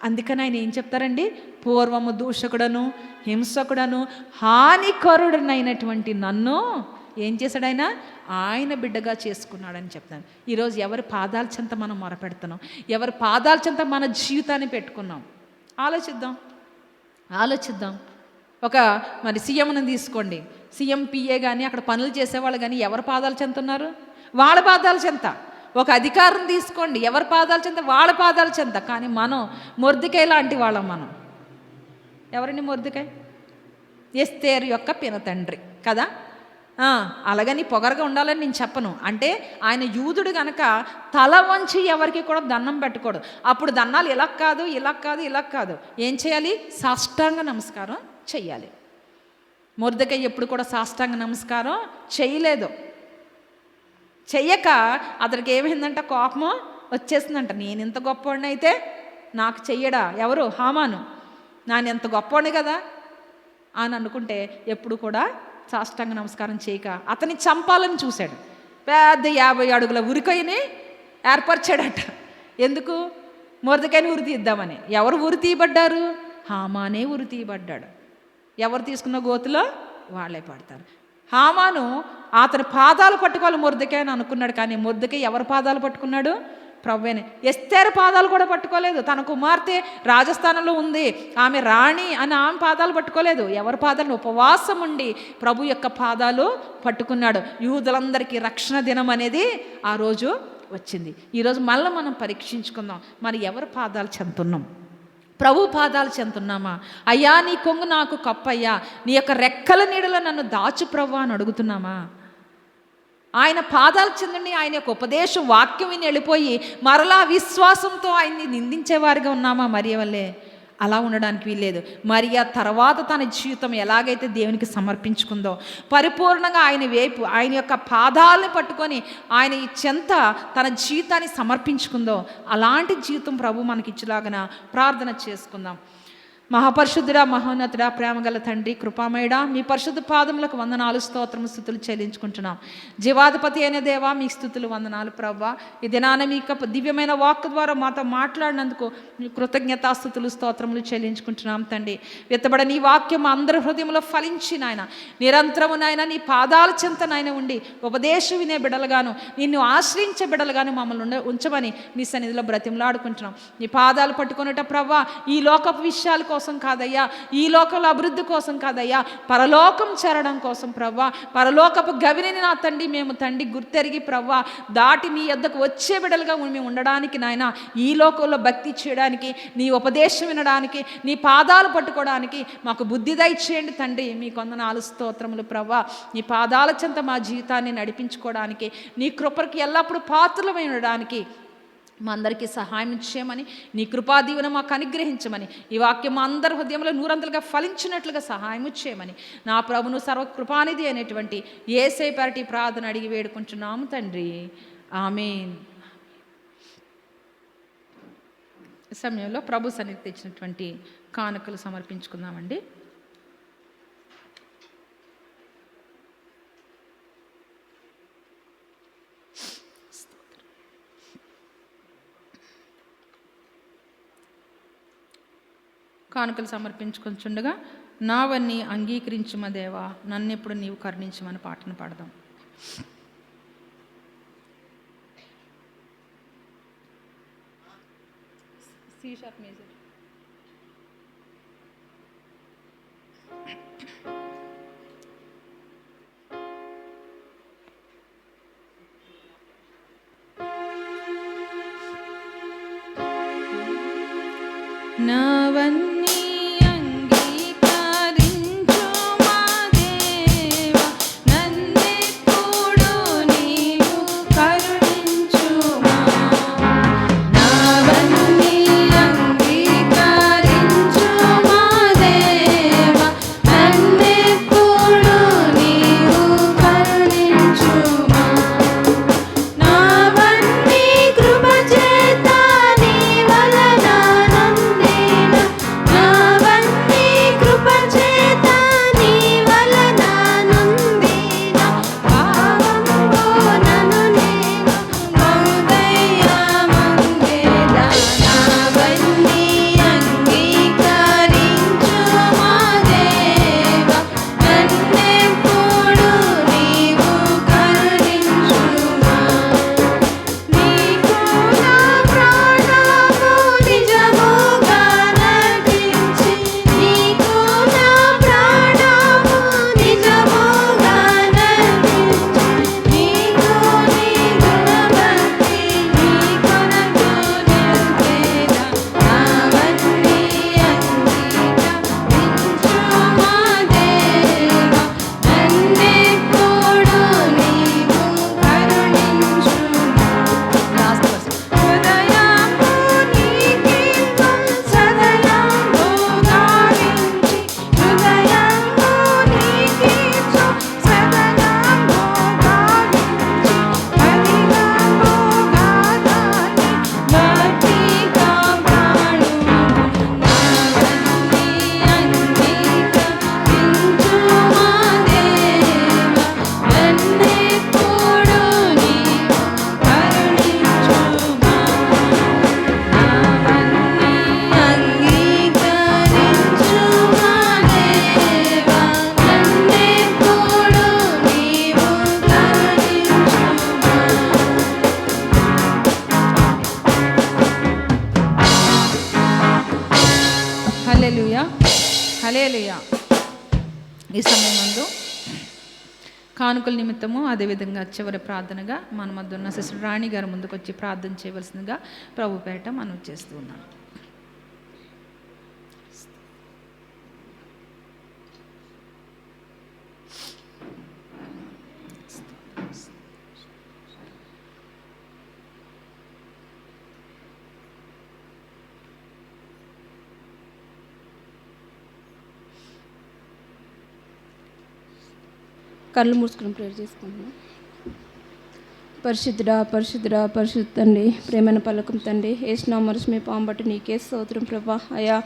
అందుకని ఆయన ఏం చెప్తారండి, పూర్వము దూషకుడను హింసకుడను హానికరుడనైనటువంటి నన్ను ఏం చేశాడు, ఆయన బిడ్డగా చేసుకున్నాడని చెప్తాను. ఈరోజు ఎవరి పాదాల చెంత మనం మొరపెడుతున్నాం, ఎవరి పాదాల చెంత మన జీవితాన్ని పెట్టుకున్నాం? ఆలోచిద్దాం. ఒక మరి సీఎంని తీసుకోండి, సీఎం పిఏ కానీ అక్కడ పనులు చేసేవాళ్ళు కానీ ఎవరి పాదాల చెంత ఉన్నారు? వాళ్ళ పాదాల చెంత. ఒక అధికారం తీసుకోండి, ఎవరి పాదాల చెంత? వాళ్ళ పాదాల చెంత. కానీ మనం మొర్దెకై లాంటి వాళ్ళం. మనం ఎవరండి? మొర్దెకై ఎస్తేరు యొక్క పినతండ్రి కదా. అలాగని పొగరగా ఉండాలని నేను చెప్పను. అంటే ఆయన యూదుడు గనక తల వంచి ఎవరికి కూడా దండం పెట్టకూడదు. అప్పుడు దండాలు ఇలా కాదు, ఇలా కాదు, ఇలా కాదు. ఏం చేయాలి? సాష్టాంగ నమస్కారం చెయ్యాలి. మొర్దెకై ఎప్పుడు కూడా సాష్టాంగ నమస్కారం చేయలేదు. చెయ్యక అతనికి ఏమైందంట, కోపము వచ్చేసిందంట. నేను ఇంత గొప్పవాడిని అయితే నాకు చెయ్యడా? ఎవరు? హామాను. నేను ఎంత గొప్పవాడిని కదా అని అనుకుంటే ఎప్పుడు కూడా సాష్టాంగ నమస్కారం చేయక అతన్ని చంపాలని చూశాడు. పెద్ద 50 అడుగుల ఉరికొయ్యని ఏర్పరిచాడట. ఎందుకు? మొర్దెకైని ఉరి తీద్దామని. ఎవరు ఉరి తీయబడ్డారు? హామానే ఉరి తీయబడ్డాడు. ఎవరు తీసుకున్న గోతులో వాళ్ళే పడతారు. హామాను అతని పాదాలు పట్టుకోవాలి మొర్దెకై అని అనుకున్నాడు. కానీ మొర్దెకై ఎవరి పాదాలు పట్టుకున్నాడు? ప్రభువేనే. ఎస్తేరు పాదాలు కూడా పట్టుకోలేదు. తన కుమార్తె రాజస్థానంలో ఉంది, ఆమె రాణి అని ఆమె పాదాలు పట్టుకోలేదు. ఎవరి పాదాలను? ఉపవాసం ఉండి ప్రభు యొక్క పాదాలు పట్టుకున్నాడు. యూదులందరికీ రక్షణ దినం అనేది ఆ రోజు వచ్చింది. ఈరోజు మళ్ళీ మనం పరీక్షించుకుందాం, మరి ఎవరి పాదాలు చెందుతున్నాం? ప్రభు పాదాలు చెందుతున్నామా? అయ్యా నీ కొంగు నాకు కప్పయ్యా, నీ యొక్క రెక్కల నీడలో నన్ను దాచు ప్రభు అని అడుగుతున్నామా? ఆయన పాదాలు చెందండి. ఆయన యొక్క ఉపదేశం వాక్యం విని వెళ్ళిపోయి మరలా విశ్వాసంతో ఆయన్ని నిందించేవారిగా ఉన్నామా? మరియ వల్లే అలా ఉండడానికి వీల్లేదు. మరియా తర్వాత తన జీవితం ఎలాగైతే దేవునికి సమర్పించుకుందో, పరిపూర్ణంగా ఆయన వైపు ఆయన యొక్క పాదాలను పట్టుకొని ఆయన ఈ చెంత తన జీవితాన్ని సమర్పించుకుందో, అలాంటి జీవితం ప్రభు మనకిచ్చేలాగన ప్రార్థన చేసుకుందాం. మహాపరిశుద్ధుడా, మహోన్నతుడా, ప్రేమగల తండ్రి, కృపామయుడా, మీ పరిశుద్ధ పాదములకు వందనాలు, స్తోత్రము, స్తుతులు చెల్లించుకుంటున్నాం. జీవాధిపతి అయిన దేవా, మీ స్తుతులు, వందనాలు ప్రభా. ఈ దినాన మీ దివ్యమైన వాక్ ద్వారా మాతో మాట్లాడినందుకు మీ కృతజ్ఞతాస్తుతులు, స్తోత్రములు చెల్లించుకుంటున్నాం తండ్రి. విత్తబడ నీ వాక్యం అందరి హృదయంలో ఫలించి నాయన నిరంతరము నాయన నీ పాదాల చెంత నాయన ఉండి ఉపదేశం వినే బిడలుగాను, నిన్ను ఆశ్రయించే బిడలుగాను మమ్మల్ని ఉంచమని మీ సన్నిధిలో బ్రతిమలాడుకుంటున్నాం. నీ పాదాలు పట్టుకునేట ప్రభా, ఈ లోకపు విషయాల కోసం కాదయ్యా, ఈ లోకంలో అభివృద్ధి కోసం కాదయ్యా, పరలోకం చేరడం కోసం ప్రవ్వా. పరలోకపు గవిని నా తండ్రి మేము తండ్రి గుర్తెరిగి ప్రవ్వా దాటి నీ యొద్దకు వచ్చే బిడలుగా మేము ఉండడానికి నాయన, ఈ లోకంలో భక్తి చేయడానికి, నీ ఉపదేశం వినడానికి, నీ పాదాలు పట్టుకోవడానికి మాకు బుద్ధి దయచేయండి తండ్రి. మీ వందనాలు, స్తోత్రములు ప్రవ్వా. నీ పాదాల చెంత మా జీవితాన్ని నడిపించుకోవడానికి, నీ కృపకి ఎల్లప్పుడూ పాత్రలమై ఉండడానికి మా అందరికీ సహాయం చేయమని, నీ కృపాదీవెన మాకు అనుగ్రహించమని, ఈ వాక్యం మా అందరి హృదయంలో నూరంతలుగా ఫలించినట్లుగా సహాయం చేయమని, నా ప్రభును సర్వకృపానిధి అనేటువంటి యేసయ్య పేరటి ప్రార్థన అడిగి వేడుకుంటున్నాము తండ్రి. ఆమేన్. ఈ సమయంలో ప్రభు సన్నిధికి తెచ్చినటువంటి కానుకలు సమర్పించుకుందామండి. కానుకలు సమర్పించుకొంచుండగా నావన్నీ అంగీకరించుమ దేవా, నన్నెప్పుడు నీవు కరుణించమని పాటను పాడదాం. C# major. నావన్నీ అంగీకరించు మా దేవా, నన్నెప్పుడు నీవు కరుణించుమా. నావన్నీ అంగీకరించు మా దేవా, నన్నెప్పుడు హల్లెలూయా, హల్లెలూయా. ఈ సమయం నందు కానుకల నిమిత్తము అదేవిధంగా చివరి ప్రార్థనగా మన మధ్య ఉన్న సిస్టర్ రాణి గారు ముందుకు వచ్చి ప్రార్థన చేయవలసిందిగా ప్రభు పేట మనం చేస్తూ ఉన్నాం. కళ్ళు మూసుకుని ప్రేయర్ చేసుకుంటున్నాం. పరిశుద్ధుడా పరిశుద్ధుడా పరిశుద్ధ తండ్రి, ప్రేమైన పలకం తండ్రి, ఏసునామరసు మీ పాంబట్టి నీకే స్తోత్రం ప్రభా. అయా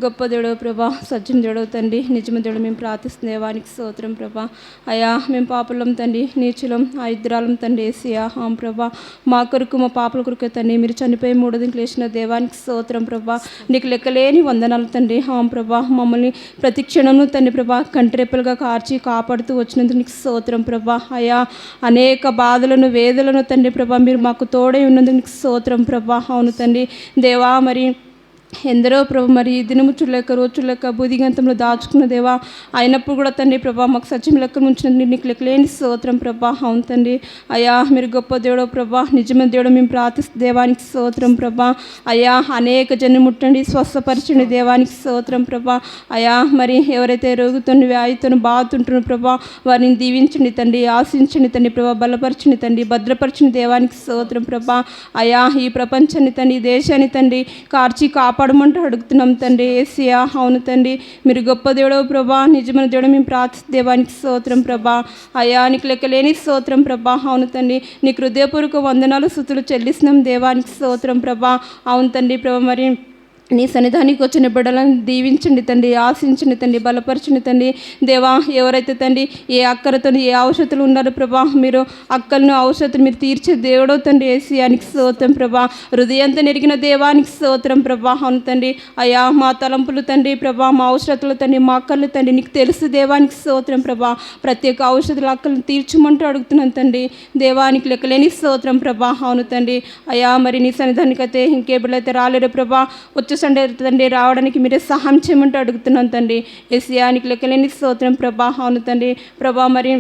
గొప్ప దేవుడవు ప్రభా, సజ్జన దేవుడవు తండ్రి, నిజమ దేవుడు మేము ప్రార్థిస్తున్న దేవానికి స్తోత్రం ప్రభా. అయా మేము పాపలం తండ్రి, నీచులం ఇద్దరాలం తండ్రి ఏసియా హాం ప్రభా. మా కొరకు మా పాపల కొరకు తండ్రి మీరు చనిపోయి 3 దినలు లేచిన దేవానికి స్తోత్రం ప్రభా. నీకు లెక్కలేని వందనాలు తండ్రి హాం ప్రభా. మమ్మల్ని ప్రతి క్షణము తండ్రి ప్రభా కంటిరెప్పలుగా కార్చి కాపాడుతూ వచ్చినందుకు నీకు స్తోత్రం ప్రభా. అయా అనేక బాధలను వేదలను తండ్రి ప్రభా మీరు మాకు తోడై ఉన్నందుకు నీకు స్తోత్రం ప్రభా. అవును తండ్రి దేవా, మరి ఎందరో ప్రభు మరి దినము చూడలేక రోజు చూడలేక బుధిగంతంలో దాచుకున్న దేవా, అయినప్పుడు కూడా తండ్రి ప్రభా మాకు సత్యం లెక్క ఉంచినందుకు నీకు లెక్కలేని స్తోత్రం ప్రభా. అవును తండ్రి అయ్యా మీరు గొప్ప దేవుడో ప్రభా, నిజమైన దేవుడు మేము ప్రార్థిస్తే దేవానికి స్తోత్రం ప్రభా. అయ్యా అనేక జన్ను ముట్టండి, స్వస్థపరచండి దేవానికి స్తోత్రం ప్రభా. అయ్యా మరి ఎవరైతే రోగుతో వ్యాధితో బాధతుంటున్న ప్రభా వారిని దీవించండి తండ్రి, ఆశించండి తండ్రి ప్రభా, బలపరచండి తండ్రి, భద్రపరచండి దేవానికి స్తోత్రం ప్రభా. అయ్యా ఈ ప్రపంచాన్ని తండ్రి, ఈ దేశాన్ని తండ్రి కార్చి కాపాడమంటూ అడుగుతున్నాం తండ్రి ఏసియా. అవును తండ్రి మీరు గొప్ప దేవుడవు ప్రభా, నిజమైన దేవుడు మేము ప్రార్థిస్తే దేవానికి స్తోత్రం ప్రభా. అయ్యా నీకు లెక్కలేని స్తోత్రం ప్రభా. అవును తండ్రి నీకు హృదయపూర్వక వందనాలు స్తుతులు చెల్లిస్తున్నాం దేవానికి స్తోత్రం ప్రభా. అవును తండ్రి ప్రభా, మరి నీ సన్నిధానికి వచ్చిన బిడ్డలను దీవించండి తండ్రి, ఆశించండి తండ్రి, బలపరచండి తండ్రి దేవా. ఎవరైతే తండ్రి ఏ అక్కరతో ఏ ఔషధులు ఉన్నారో ప్రభా, మీరు అక్కలను ఔషధులు మీరు తీర్చే దేవుడో తండ్రి ఏసియానికి స్తోత్రం ప్రభా. హృదయంతో నెరిగిన దేవానికి స్తోత్రం ప్రభా. అవును తండ్రి అయ్యా మా తలంపులు తండ్రి ప్రభా, మా ఔషధులు తండ్రి, మా అక్కర్లు తండ్రి నీకు తెలుసు దేవానికి స్తోత్రం ప్రభా. ప్రత్యేక ఔషధుల అక్కలను తీర్చమంటూ అడుగుతున్నాను తండ్రి దేవానికి లెక్కలేని స్తోత్రం ప్రభా. అవును తండ్రి అయ్యా మరి నీ సన్నిధానికి అయితే ఇంకే బిడ్డలైతే రాలేరు ప్రభా, వచ్చే సండే తండ్రి రావడానికి మీరే సహాయం చేయమంటూ అడుగుతున్నాను తండ్రి ఏసియానికి లెక్కలేని స్తోత్రం ప్రభా. అవును తండ్రి ప్రభా, మరి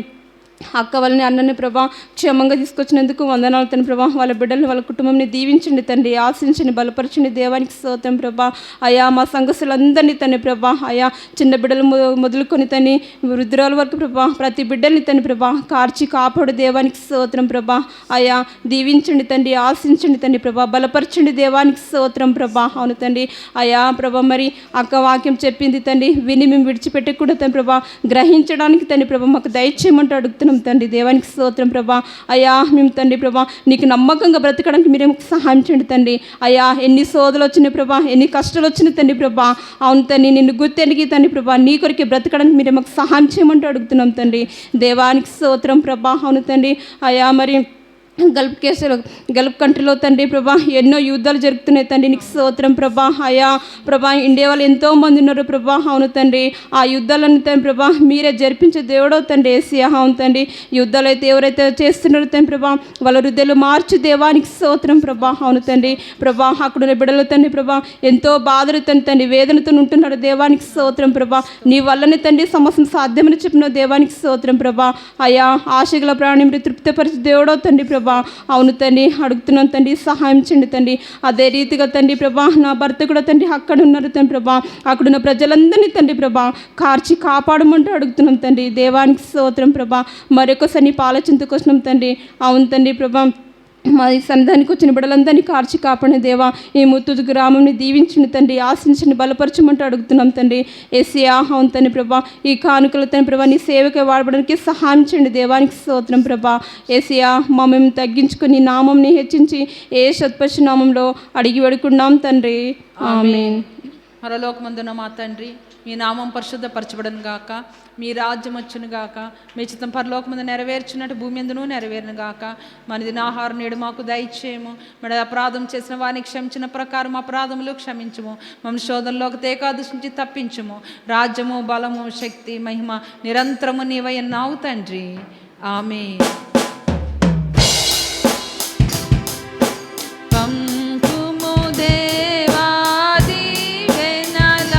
అక్క వాళ్ళని అన్నని ప్రభా క్షేమంగా తీసుకొచ్చినందుకు వందనాలు తండ్రి ప్రభా. వాళ్ళ బిడ్డల్ని వాళ్ళ కుటుంబంని దీవించండి తండ్రి, ఆశించండి, బలపరచండి దేవానికి స్తోత్రం ప్రభా. అయా మా సంఘస్థులందరినీ తండ్రి ప్రభా, అయా చిన్న బిడ్డలు మొదలుకొని తండ్రి వృద్ధురాల వరకు ప్రభా ప్రతి బిడ్డల్ని తండ్రి ప్రభా కార్చి కాపాడు దేవానికి స్తోత్రం ప్రభా. అయా దీవించండి తండ్రి, ఆశించండి తండ్రి ప్రభా, బలపరచండి దేవానికి స్తోత్రం ప్రభా. అవును తండ్రి అయా ప్రభా, మరి అక్క వాక్యం చెప్పింది తండ్రి విని మేము విడిచిపెట్టకూడదు తండ్రి ప్రభా, గ్రహించడానికి తండ్రి ప్రభా మాకు దయచేయమంటూ అడుగుతున్నాం తండ్రి దేవానికి స్తోత్రం ప్రభా. అయ్యా మేము తండ్రి ప్రభా నీకు నమ్మకంగా బ్రతకడానికి మీరే సహాయం చేయండి తండ్రి. అయ్యా ఎన్ని శోధలు వచ్చినాయి ప్రభా, ఎన్ని కష్టాలు వచ్చినాయి తండ్రి ప్రభా. అవును తండ్రి నిన్ను గుర్తెరిగి తండ్రి ప్రభా నీ కొరికి బ్రతకడానికి మీరే మాకు సహాయం చేయమంటూ అడుగుతున్నాం తండ్రి దేవానికి స్తోత్రం ప్రభా. అవును తండ్రి అయ్యా మరి గల్ఫ్ కంట్రీలో తండ్రి ప్రభా ఎన్నో యుద్ధాలు జరుగుతున్నాయి తండ్రి నీకు స్తోత్రం ప్రభా. అయా ప్రభా ఇండియా వాళ్ళు ఎంతోమంది ఉన్నారు ప్రభా. అవును తండ్రి ఆ యుద్ధాలను తండ్రి ప్రభా మీరే జరిపించే దేవుడో తండ్రి ఏసియా. అవును తండ్రి యుద్ధాలు అయితే ఎవరైతే చేస్తున్నారో తండ్రి ప్రభా వాళ్ళ హృదయాలు మార్చి దేవానికి స్తోత్రం ప్రభా. అవును తండ్రి ప్రభా అక్కడున్న బిడ్డలు తండ్రి ప్రభా ఎంతో బాధలతో తండ్రి వేదనతో ఉంటున్నారు దేవానికి స్తోత్రం ప్రభా. నీ వల్లనే తండ్రి సమస్తం సాధ్యమని చెప్పిన దేవానికి స్తోత్రం ప్రభా. అయా ఆశగల ప్రాణి మీరు తృప్తిపరిచే దేవుడో తండ్రి ప్రభా. అవును తండ్రి అడుగుతున్నాను తండ్రి సహాయం చేయండి తండ్రి. అదే రీతిగా తండ్రి ప్రభా నా భర్త కూడా తండ్రి అక్కడ ఉన్నారు తండ్రి ప్రభా, అక్కడున్న ప్రజలందరినీ తండ్రి ప్రభా కార్చి కాపాడమంటూ అడుగుతున్నాం తండ్రి దేవానికి స్తోత్రం ప్రభా. మరొకసారి నీ ఆలోచనతో వచ్చినాం తండ్రి. అవును తండ్రి ప్రభా మా ఈ సన్నిధానికి వచ్చిన బిడ్డలందరినీ కార్చి కాపాడిన దేవా, ఈ ముత్తూరు గ్రామంని దీవించండి తండ్రి, ఆశించండి, బలపరచమంటూ అడుగుతున్నాం తండ్రి ఏసియా. అవును తండ్రి ప్రభా ఈ కానుకల తండ్రి ప్రభా నీ సేవకి వాడబడానికి సహాయం చేయండి దేవానికి స్తోత్రం ప్రభా. ఏసియా మా మేము తగ్గించుకొని నామంని హెచ్చించి ఏ సత్పరిశు నామంలో అడిగి వేడుకున్నాం తండ్రి ఆమేన్. పరలోకమందున మా తండ్రి మీ నామం పరిశుద్ధపరచబడను గాక, మీ రాజ్యం వచ్చును గాక, మీ చిత్తం పరలోకమందు నెరవేర్చున్నట్టు భూమి ఎందును నెరవేరును గాక. మనది ఆహారం నేడు మాకు దయచేయము, మన అపరాధం చేసిన వారిని క్షమించిన ప్రకారం అపరాధములు క్షమించము, మమ్మల్ని శోధనలోకి తేకాదృష్టి తప్పించము. రాజ్యము బలము శక్తి మహిమ నిరంతరము నీవయ్యున్నావు తండ్రి ఆమేన్. పంపుము దేవా దీవెనల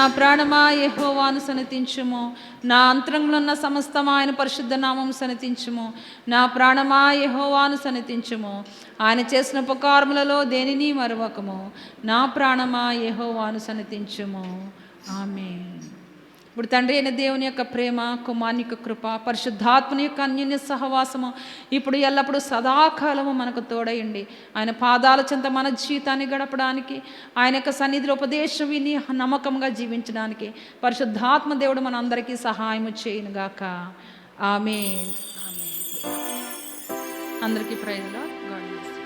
నా ప్రాణమా యెహోవాను సన్నతించుము, నా అంతరంగంలో ఉన్న సమస్తం ఆయన పరిశుద్ధ నామం సన్నతించుము. నా ప్రాణమా యెహోవాను సన్నతించుము, ఆయన చేసిన ఉపకారములలో దేనిని మరవకము. నా ప్రాణమా యెహోవాను సన్నతించుము. ఆమేన్. ఇప్పుడు తండ్రి అయిన దేవుని యొక్క ప్రేమ, కుమారుని యొక్క కృప, పరిశుద్ధాత్మని యొక్క అన్యోన్య సహవాసము ఇప్పుడు ఎల్లప్పుడూ సదాకాలము మనకు తోడయండి. ఆయన పాదాల చెంత మన జీవితాన్ని గడపడానికి, ఆయన యొక్క సన్నిధిలో ఉపదేశం విని నమ్మకంగా జీవించడానికి పరిశుద్ధాత్మ దేవుడు మన అందరికీ సహాయము చేయనుగాక. ఆమేన్. అందరికీ praise Lord. God bless you.